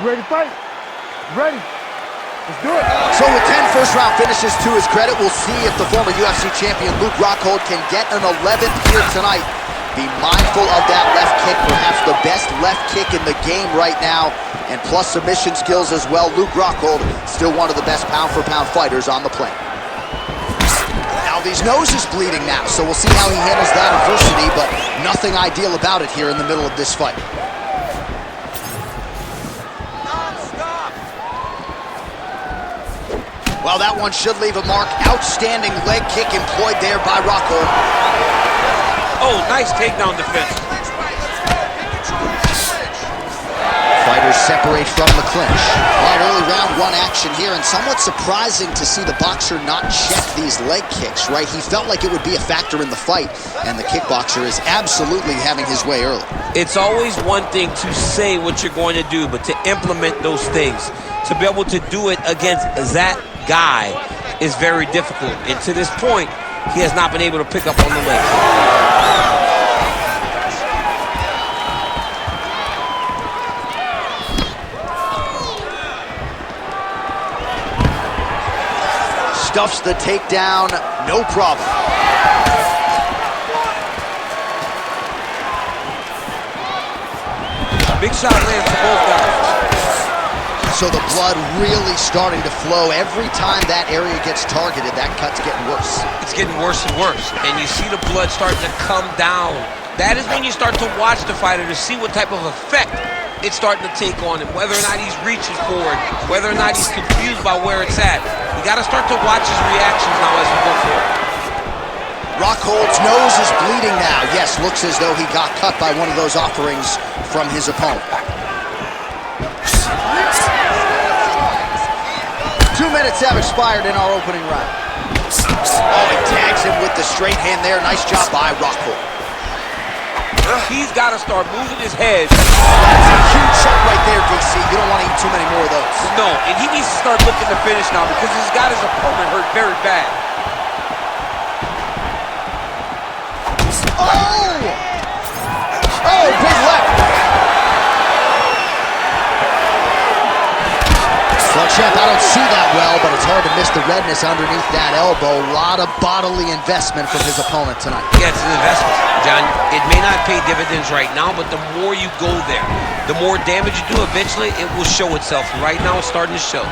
You ready to fight? You ready? Let's do it. So with 10 first-round finishes to his credit, we'll see if the former UFC champion Luke Rockhold can get an 11th here tonight. Be mindful of that left kick, perhaps the best left kick in the game right now, and plus submission skills as well. Luke Rockhold, still one of the best pound-for-pound fighters on the planet. Now his nose is bleeding now, so we'll see how he handles that adversity, but nothing ideal about it here in the middle of this fight. Well, that one should leave a mark. Outstanding leg kick employed there by Rockhold. Oh, nice takedown defense. Fighters separate from the clinch. All right, early round one action here, and somewhat surprising to see the boxer not check these leg kicks, right? He felt like it would be a factor in the fight, and the kickboxer is absolutely having his way early. It's always one thing to say what you're going to do, but to implement those things, to be able to do it against that guy is very difficult. And to this point, he has not been able to pick up on the leg kick. Stuffs the takedown, no problem. Big shot lands for both guys. So the blood really starting to flow. Every time that area gets targeted, that cut's getting worse. It's getting worse and worse. And you see the blood starting to come down. That is when you start to watch the fighter to see what type of effect it's starting to take on him, whether or not he's reaching forward, whether or not he's confused by where it's at. You got to start to watch his reactions now as we go forward. Rockhold's nose is bleeding now. Yes, looks as though he got cut by one of those offerings from his opponent. 2 minutes have expired in our opening round. Oh, he tags him with the straight hand there. Nice job by Rockhold. He's got to start moving his head. That's a huge shot right there, DC. You don't want to eat too many more of those. No, and he needs to start looking to finish now because he's got his opponent hurt very bad. Oh! Oh, big left. Well, champ, I don't see that well, but it's hard to miss the redness underneath that elbow. A lot of bodily investment from his opponent tonight. Yeah, it's an investment, John. It may not pay dividends right now, but the more you go there, the more damage you do, eventually it will show itself. Right now, it's starting to show.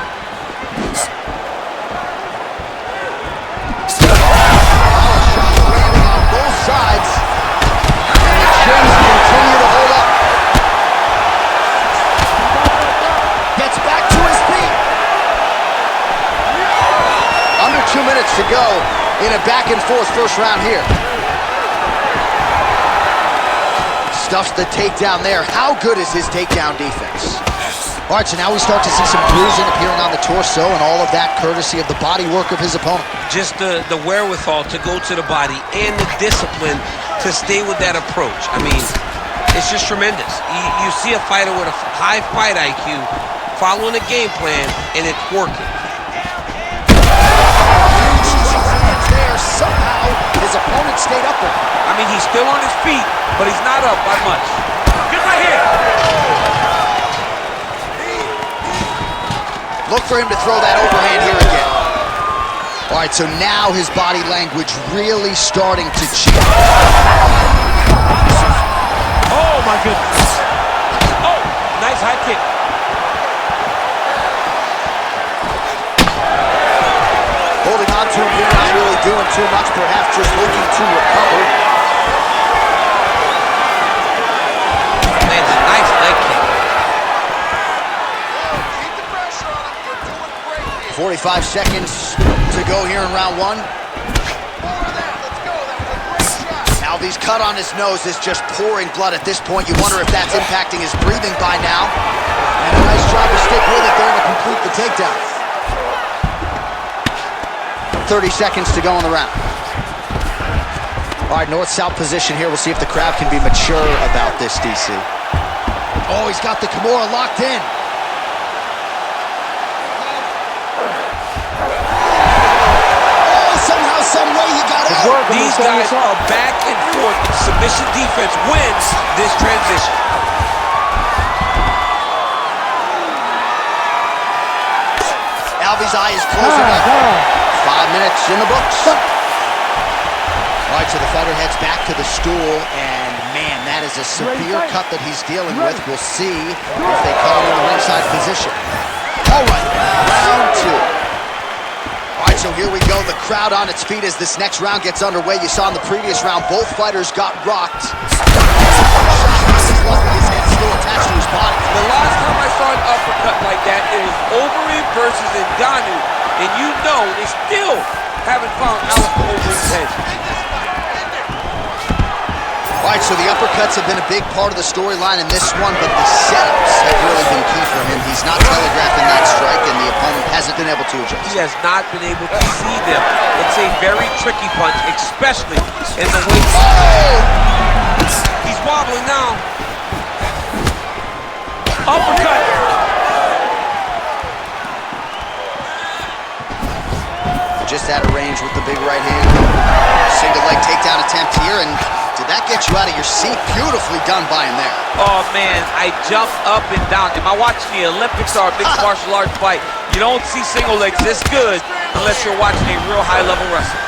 Landing on both sides. And the chins continue to hold up. Gets back to his feet. Under 2 minutes to go in a back-and-forth first round here. Stuffs the takedown there. How good is his takedown defense? All right, so now we start to see some bruising appearing on the torso, and all of that courtesy of the body work of his opponent. Just the wherewithal to go to the body and the discipline to stay with that approach. I mean, it's just tremendous. You see a fighter with a high fight IQ following a game plan, and it's working. There, somehow, his opponent stayed up with him. I mean, he's still on his feet, but he's not up by much. Get right here. Look for him to throw that overhand here again. All right, so now his body language really starting to change. Oh, my goodness. Oh, nice high kick. Holding on to him here, not really doing too much, perhaps just looking to recover. Lands a nice leg kick. 45 seconds to go here in round one. Alvy's cut on his nose is just pouring blood at this point. You wonder if that's impacting his breathing by now. And a nice job to stick with it there to complete the takedown. 30 seconds to go in the round. All right, north-south position here. We'll see if the crowd can be mature about this, DC. Oh, he's got the Kimura locked in. These guys are back and forth. Submission defense wins this transition. Alvy's eye is closing up. 5 minutes in the books. All right, so the fighter heads back to the stool, and man, that is a severe cut that he's dealing with. We'll see if they cut him in the ringside position. All right, round two. All right, so here we go. The crowd on its feet as this next round gets underway. You saw in the previous round, both fighters got rocked. His head still attached to his body. The last time I saw an uppercut like that, it was Overeem versus Ngannou, and you know they still haven't found Alistair Overeem's head. All right, so the uppercuts have been a big part of the storyline in this one, but the setups have really been key for him. He's not telegraphing that strike, and the opponent hasn't been able to adjust. He has not been able to see them. It's a very tricky punch, especially in the weight. Oh! He's wobbling now. Uppercut. Just out of range with the big right hand. Single leg takedown attempt here, and did that get you out of your seat? Beautifully done by him there. Oh, man, I jumped up and down. Am I watching the Olympics or a mixed martial arts fight? You don't see single legs this good unless you're watching a real high-level wrestler.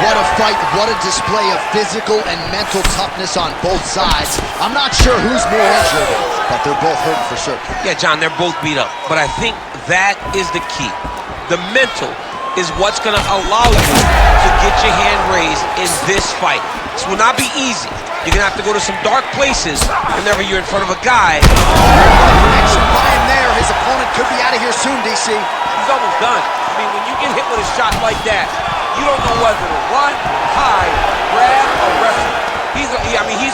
What a fight, what a display of physical and mental toughness on both sides. I'm not sure who's more injured, but they're both hurting for certain. Yeah, John, they're both beat up, but I think that is the key. The mental is what's going to allow you to get your hand raised in this fight. This will not be easy. You're going to have to go to some dark places whenever you're in front of a guy. Connection by him there. His opponent could be out of here soon, DC. He's almost done. I mean, when you get hit with a shot like that, you don't know whether to run, hide, grab, or wrestle. He's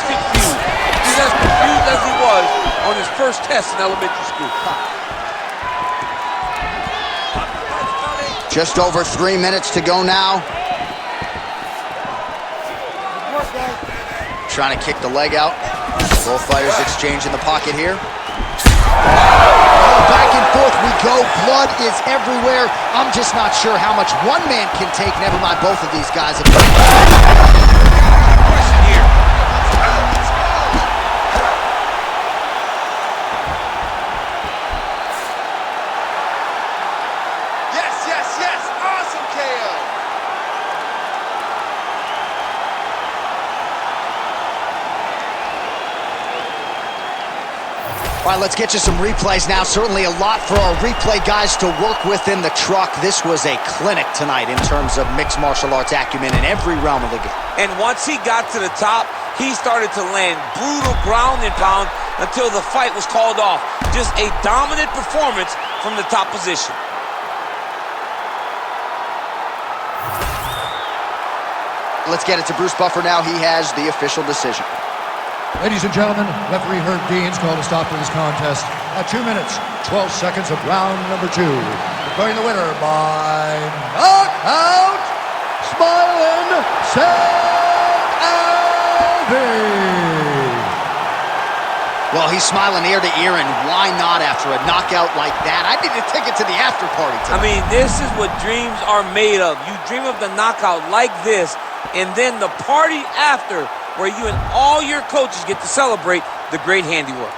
confused. He's as confused as he was on his first test in elementary school. Just over 3 minutes to go now. Trying to kick the leg out. Both fighters exchange in the pocket here. Oh, back and forth we go. Blood is everywhere. I'm just not sure how much one man can take. Never mind, both of these guys have Question here. Yes. Awesome KO. All right, let's get you some replays now. Certainly a lot for our replay guys to work with in the truck. This was a clinic tonight in terms of mixed martial arts acumen in every realm of the game. And once he got to the top, he started to land brutal ground and pound until the fight was called off. Just a dominant performance from the top position. Let's get it to Bruce Buffer now. He has the official decision. Ladies and gentlemen, referee Herb Deans called a stop to this contest at 2 minutes, 12 seconds of round number 2. Declaring the winner by knockout, Smiling Savage. Well, he's smiling ear to ear, and why not after a knockout like that? I need a ticket to the after party tonight. I mean, this is what dreams are made of. You dream of the knockout like this, and then the party after, where you and all your coaches get to celebrate the great handiwork.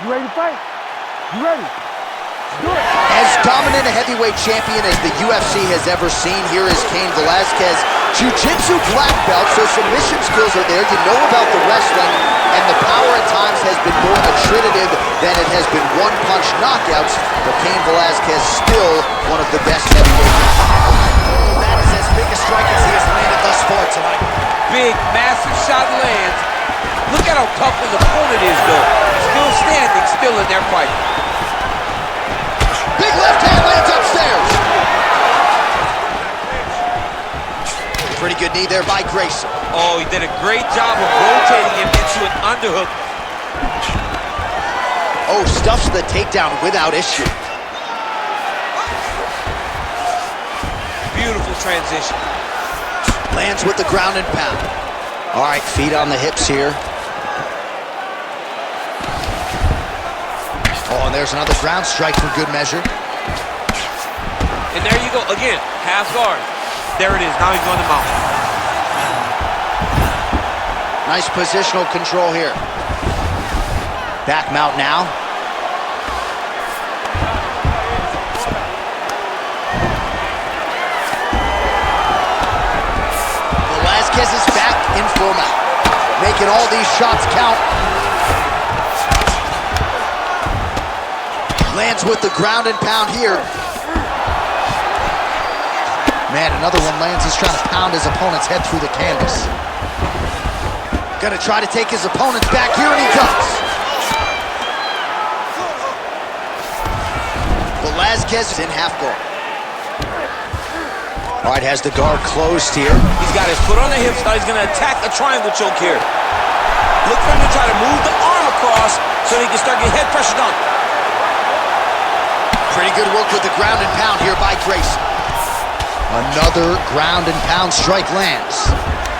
You ready to fight? You ready? Do it. As dominant a heavyweight champion as the UFC has ever seen, here is Cain Velasquez. Jiu-jitsu black belt, so submission skills are there. You know about the wrestling, and the power at times has been more attritive than it has been one-punch knockouts, but Cain Velasquez still one of the best heavyweights. Oh, that is as big a strike as he has landed thus far tonight. Big, massive shot lands. Look at how tough his opponent is, though. Still standing, still in their fight. Big left hand lands upstairs. Pretty good knee there by Grayson. Oh, he did a great job of rotating him into an underhook. Oh, stuffs the takedown without issue. Beautiful transition. Lands with the ground and pound. All right, feet on the hips here. Oh, and there's another ground strike for good measure. And there you go, again, half guard. There it is, now he's going to mount. Nice positional control here. Back mount now. Velasquez is back in full mount, making all these shots count. Lands with the ground and pound here. Man, another one lands. He's trying to pound his opponent's head through the canvas. Gonna try to take his opponent's back here, and he does. Velasquez is in half guard. All right, has the guard closed here. He's got his foot on the hips, now he's gonna attack a triangle choke here. Look for him to try to move the arm across so he can start getting head pressure on. Pretty good work with the ground and pound here by Grayson. Another ground and pound strike lands.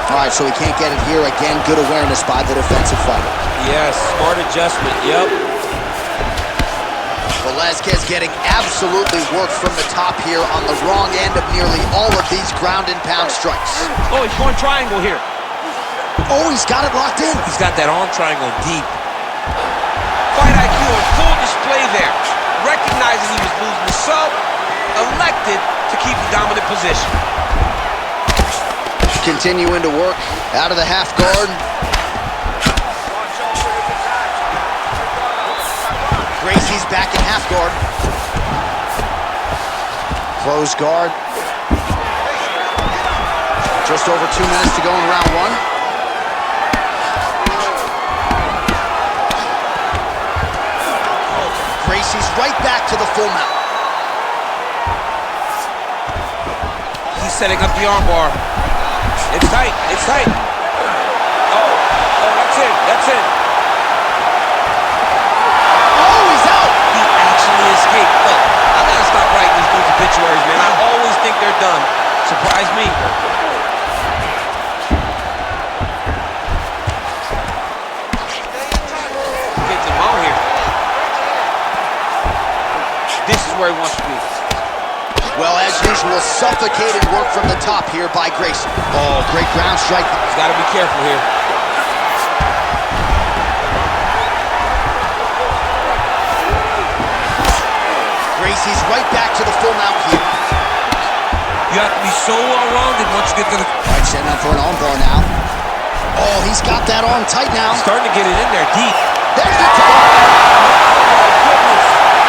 All right, so he can't get it here. Again, good awareness by the defensive fighter. Yes, smart adjustment, yep. Velasquez getting absolutely worked from the top here on the wrong end of nearly all of these ground and pound strikes. Oh, he's going triangle here. Oh, he's got it locked in. He's got that arm triangle deep. Fight IQ on full display there. Recognizing he was losing the sub, elected to keep the dominant position. Continuing to work out of the half guard. Gracie's back in half guard. Close guard. Just over 2 minutes to go in round one. Gracie's right back to the full mount. He's setting up the armbar. It's tight, it's tight. Oh, that's it, that's it. Oh, he's out! He actually escaped. Look, I gotta stop writing these dudes obituaries, man. I always think they're done. Surprise me. Gets him out here. This is where he wants to be. Well, as usual, suffocated work from the top here by Grayson. Oh, great ground strike. He's got to be careful here. Gracie's right back to the full mount here. You have to be so well-rounded once you get to the... All right, setting up for an armbar now. Oh, he's got that arm tight now. Starting to get it in there deep. There's the top.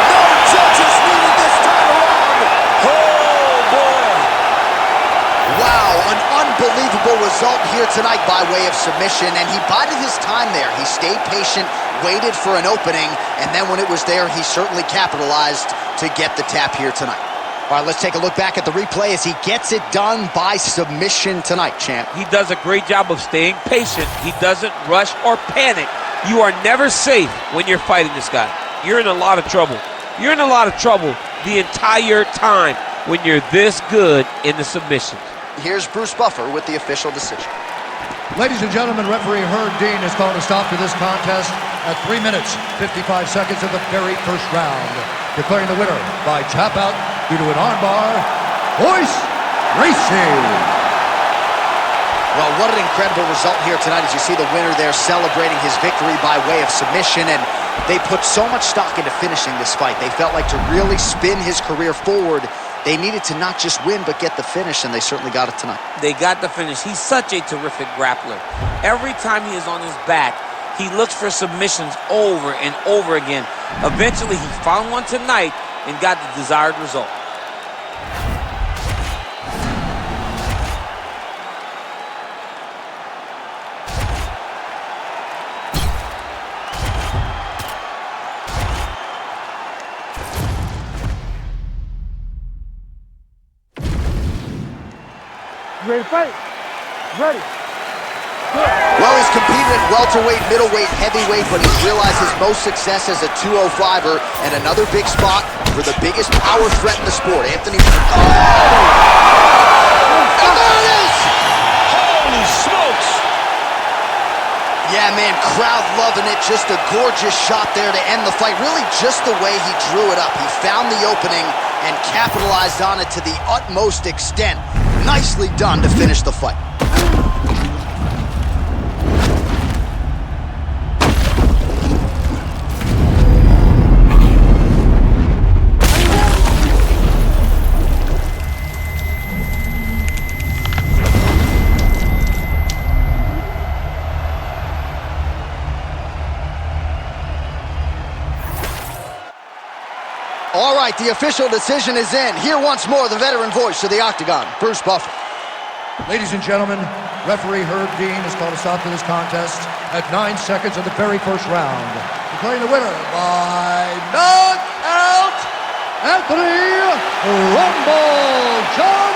No judges needed this time around. Oh, boy. Wow, an unbelievable result here tonight by way of submission, and he bided his time there. He stayed patient, waited for an opening, and then when it was there, he certainly capitalized to get the tap here tonight. All right, let's take a look back at the replay as he gets it done by submission tonight, champ. He does a great job of staying patient. He doesn't rush or panic. You are never safe when you're fighting this guy. You're in a lot of trouble. You're in a lot of trouble the entire time when you're this good in the submissions. Here's Bruce Buffer with the official decision. Ladies and gentlemen, referee Herb Dean has called a stop to this contest at 3 minutes, 55 seconds of the very first round, declaring the winner by tap out due to an armbar, Royce Gracie. Well, what an incredible result here tonight as you see the winner there celebrating his victory by way of submission, and they put so much stock into finishing this fight. They felt like to really spin his career forward, they needed to not just win, but get the finish, and they certainly got it tonight. They got the finish. He's such a terrific grappler. Every time he is on his back, he looks for submissions over and over again. Eventually, he found one tonight and got the desired result. You ready to fight? Ready. Well, he's competed at welterweight, middleweight, heavyweight, but he's realized his most success as a 205er, and another big spot for the biggest power threat in the sport, Anthony. Oh! And there it is! Holy smokes! Yeah, man, crowd loving it. Just a gorgeous shot there to end the fight. Really just the way he drew it up. He found the opening and capitalized on it to the utmost extent. Nicely done to finish the fight. All right, the official decision is in. Here once more, the veteran voice of the Octagon, Bruce Buffer. Ladies and gentlemen, referee Herb Dean has called a stop to this contest at 9 seconds of the very first round, declaring the winner by knockout, Anthony Rumble Johnson.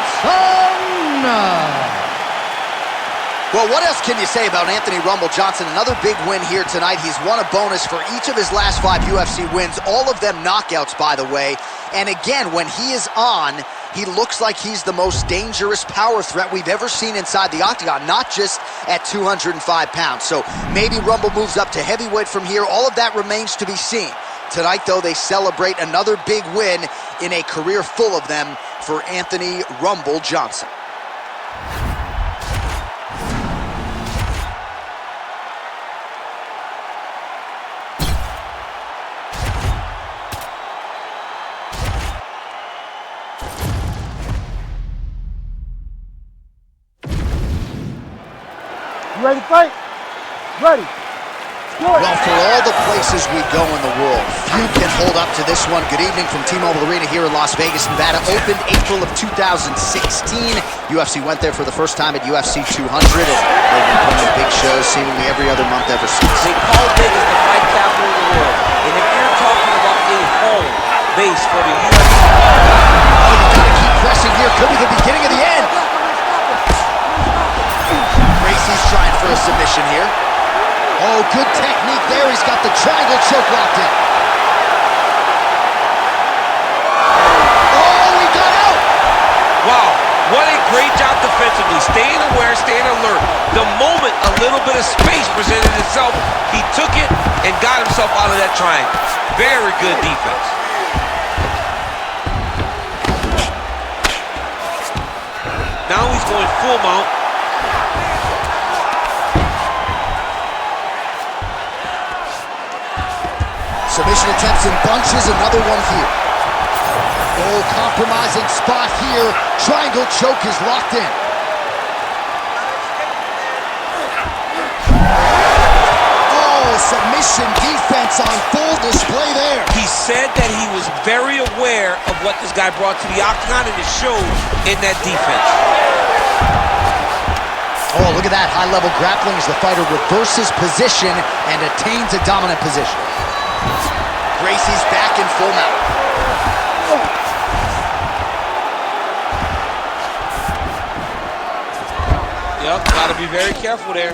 Well, what else can you say about Anthony Rumble Johnson? Another big win here tonight. He's won a bonus for each of his last 5 UFC wins, all of them knockouts, by the way. And again, when he is on, he looks like he's the most dangerous power threat we've ever seen inside the Octagon, not just at 205 pounds. So maybe Rumble moves up to heavyweight from here. All of that remains to be seen. Tonight, though, they celebrate another big win in a career full of them for Anthony Rumble Johnson. You ready to fight? Ready. Well, for all the places we go in the world, few can hold up to this one. Good evening from T-Mobile Arena here in Las Vegas, Nevada. Opened April of 2016. UFC went there for the first time at UFC 200, and they've been putting big shows seemingly every other month ever since. They call Vegas the fight capital of the world. And if you're talking about a home base for the UFC... Oh, you gotta keep pressing here. Could be the beginning of the end. Gracie's trying for a submission here. Oh, good technique there. He's got the triangle choke locked in. Oh, he got out! Wow, what a great job defensively. Staying aware, staying alert. The moment a little bit of space presented itself, he took it and got himself out of that triangle. Very good defense. Now he's going full mount. Submission attempts in bunches, another one here. Oh, compromising spot here. Triangle choke is locked in. Oh, submission defense on full display there. He said that he was very aware of what this guy brought to the Octagon, and it showed in that defense. Oh, look at that high-level grappling as the fighter reverses position and attains a dominant position. Gracie's back in full mount. Yep, gotta be very careful there.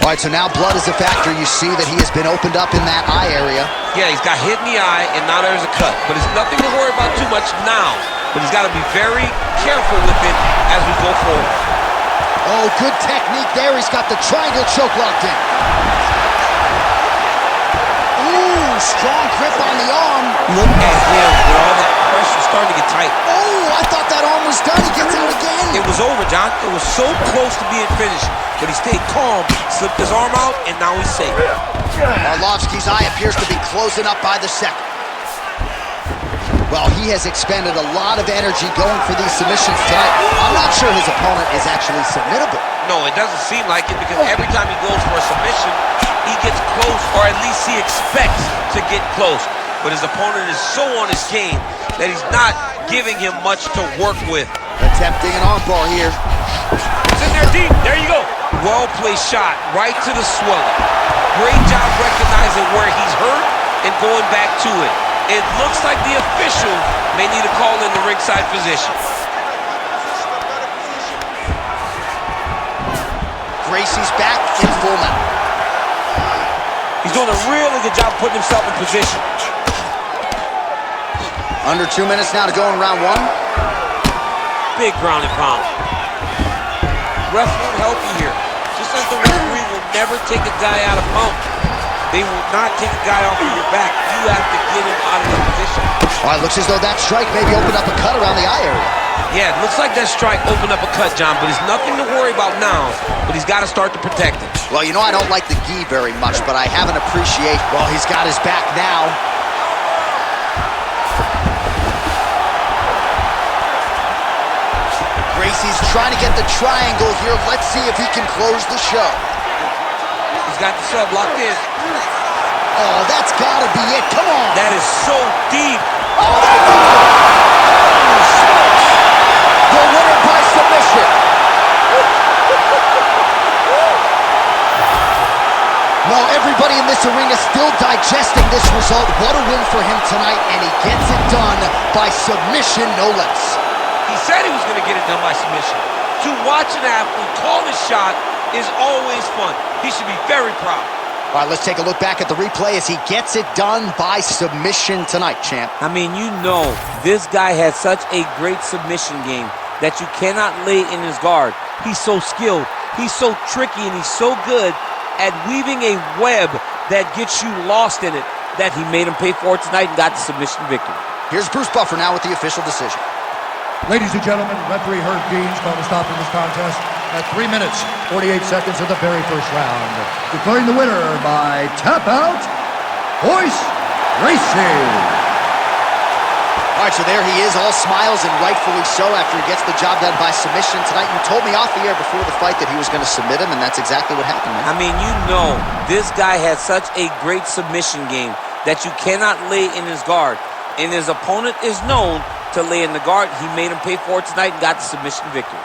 All right, so now blood is a factor. You see that he has been opened up in that eye area. Yeah, he's got hit in the eye, and now there's a cut. But it's nothing to worry about too much now. But he's got to be very careful with it as we go forward. Oh, good technique there. He's got the triangle choke locked in. Ooh, strong grip on the arm. Look at him with all that pressure starting to get tight. Oh, I thought that arm was done. He gets it again. It was over, John. It was so close to being finished. But he stayed calm, slipped his arm out, and now he's safe. Arlovsky's eye appears to be closing up by the second. Well, he has expended a lot of energy going for these submissions tonight. I'm not sure his opponent is actually submittable. No, it doesn't seem like it, because every time he goes for a submission, he gets close, or at least he expects to get close. But his opponent is so on his game that he's not giving him much to work with. Attempting an armbar here. It's in there deep. There you go. Well-placed shot right to the swelling. Great job recognizing where he's hurt and going back to it. It looks like the official may need to call in the ringside physician. Gracie's back in full mount. He's doing a really good job putting himself in position. Under 2 minutes now to go in round one. Big ground and pound. Ref won't help you here. Just as the referee will never take a guy out of mount, they will not take a guy off of your back. You have to get him out of the position. All right, looks as though that strike maybe opened up a cut around the eye area. Yeah, it looks like that strike opened up a cut, John, but it's nothing to worry about now, but he's got to start to protect it. Well, you know I don't like the gi very much, but I have an appreciation. Well, he's got his back now. Gracie's trying to get the triangle here. Let's see if he can close the show. He's got the sub locked in. Oh, that's got to be it. Come on. That is so deep. The winner by submission. Well, everybody in this arena still digesting this result. What a win for him tonight, and he gets it done by submission, no less. He said he was going to get it done by submission. To watch an athlete call his shot is always fun. He should be very proud. All right, let's take a look back at the replay as he gets it done by submission tonight, champ. I mean, you know, this guy has such a great submission game that you cannot lay in his guard. He's so skilled, he's so tricky, and he's so good at weaving a web that gets you lost in it that he made him pay for it tonight and got the submission victory. Here's Bruce Buffer now with the official decision. Ladies and gentlemen, referee Herb Deans called a stop to this contest at 3 minutes, 48 seconds of the very first round. Declaring the winner by tap out, Royce Gracie. All right, so there he is, all smiles, and rightfully so after he gets the job done by submission tonight. You told me off the air before the fight that he was going to submit him, and that's exactly what happened, man. I mean, you know, this guy has such a great submission game that you cannot lay in his guard. And his opponent is known to lay in the guard. He made him pay for it tonight and got the submission victory.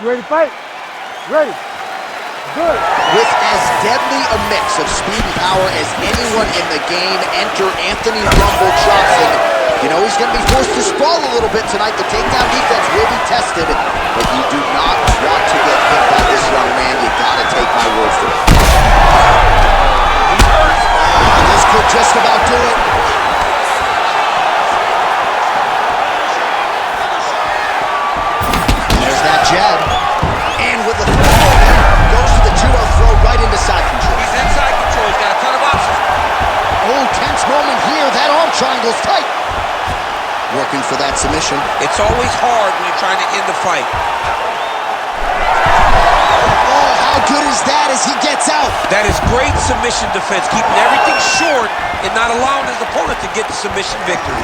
You ready to fight? Ready. Good. With as deadly a mix of speed and power as anyone in the game, enter Anthony Rumble Johnson. You know he's going to be forced to sprawl a little bit tonight. The takedown defense will be tested, but you do not want to get hit by this young man. You got to take my word for it. This could just about do it. There's that jab. And with the throw, goes to the judo throw right into side control. He's inside control. He's got a ton of options. Oh, tense moment here. That arm triangle's tight. Working for that submission. It's always hard when you're trying to end the fight. Oh, how good is that as he gets out? That is great submission defense, keeping everything short and not allowing his opponent to get the submission victory.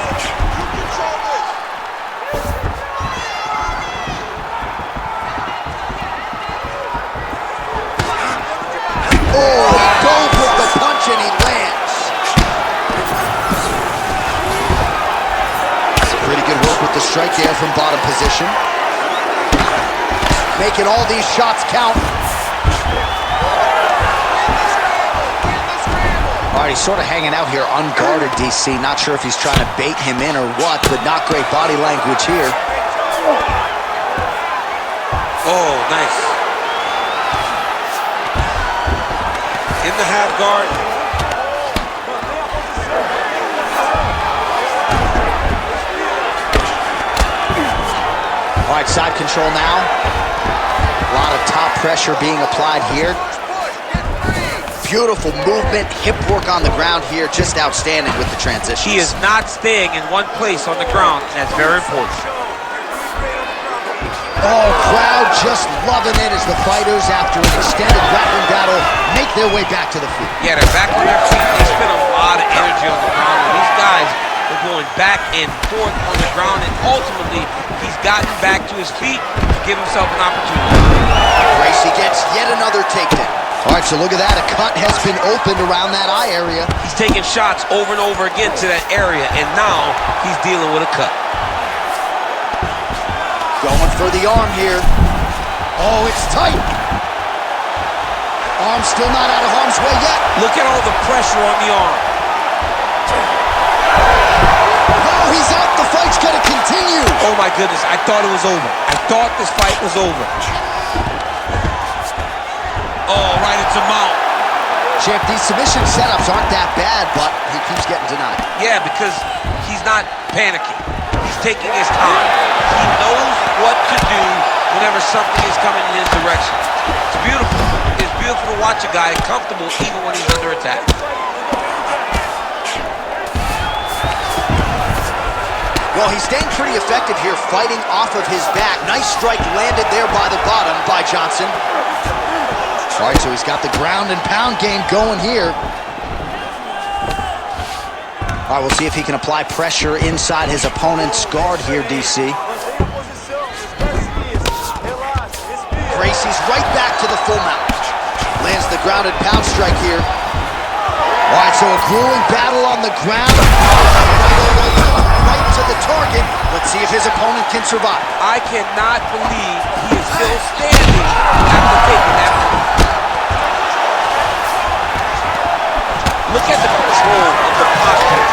Oh, he dove with the punch and he lands. Pretty good work with the strike there from bottom position. Making all these shots count. All right, he's sort of hanging out here unguarded, DC. Not sure if he's trying to bait him in or what, but not great body language here. Oh, nice. In the half guard. All right, side control now. A lot of top pressure being applied here. Beautiful movement, hip work on the ground here, just outstanding with the transitions. He is not staying in one place on the ground, and that's very important. Oh, crowd just loving it as the fighters, after an extended grappling battle, make their way back to the feet. Yeah, they're back on their feet. They spend a lot of energy on the ground, and these guys are going back and forth on the ground, and ultimately, he's gotten back to his feet to give himself an opportunity. Gracie gets yet another takedown. All right, so look at that. A cut has been opened around that eye area. He's taking shots over and over again to that area, and now he's dealing with a cut. Going for the arm here. Oh, it's tight. Arm still not out of harm's way yet. Look at all the pressure on the arm. No, he's out. The fight's going to continue. Oh, my goodness. I thought it was over. I thought this fight was over. Oh, right into mount. Champ, these submission setups aren't that bad, but he keeps getting denied. Yeah, because he's not panicking. He's taking his time. He knows what to do whenever something is coming in his direction. It's beautiful. It's beautiful to watch a guy comfortable even when he's under attack. Well, he's staying pretty effective here, fighting off of his back. Nice strike landed there by the bottom by Johnson. All right, so he's got the ground and pound game going here. All right, we'll see if he can apply pressure inside his opponent's guard here, DC. Gracie's right back to the full mount. Lands the ground and pound strike here. All right, so a grueling battle on the ground. Right to the target. Let's see if his opponent can survive. I cannot believe he is still standing after taking that. Look at the control of the posture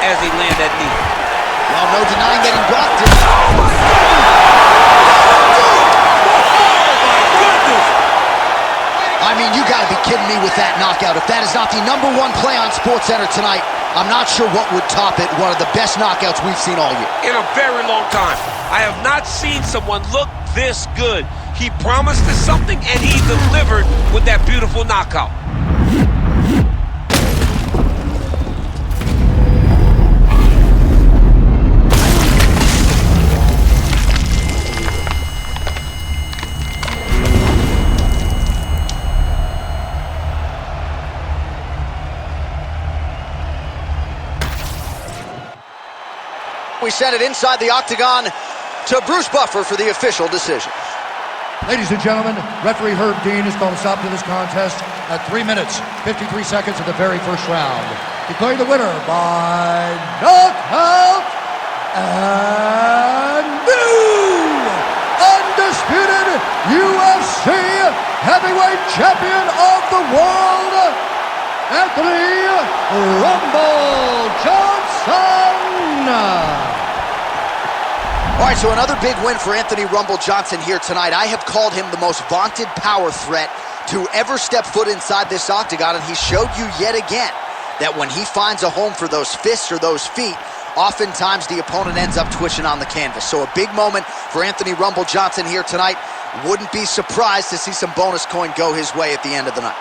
as he lands that knee. Well, no denying that he blocked it. Oh, my goodness! I mean, you gotta be kidding me with that knockout. If that is not the #1 play on SportsCenter tonight, I'm not sure what would top it. One of the best knockouts we've seen all year. In a very long time. I have not seen someone look this good. He promised us something, and he delivered with that beautiful knockout. We send it inside the octagon to Bruce Buffer for the official decision. Ladies and gentlemen, referee Herb Dean has called a stop to this contest at 3 minutes, 53 seconds of the very first round. Declaring the winner by knockout and new undisputed UFC heavyweight champion of the world, Anthony Rumble Johnson. All right, so another big win for Anthony Rumble Johnson here tonight. I have called him the most vaunted power threat to ever step foot inside this octagon, and he showed you yet again that when he finds a home for those fists or those feet, oftentimes the opponent ends up twitching on the canvas. So a big moment for Anthony Rumble Johnson here tonight. Wouldn't be surprised to see some bonus coin go his way at the end of the night.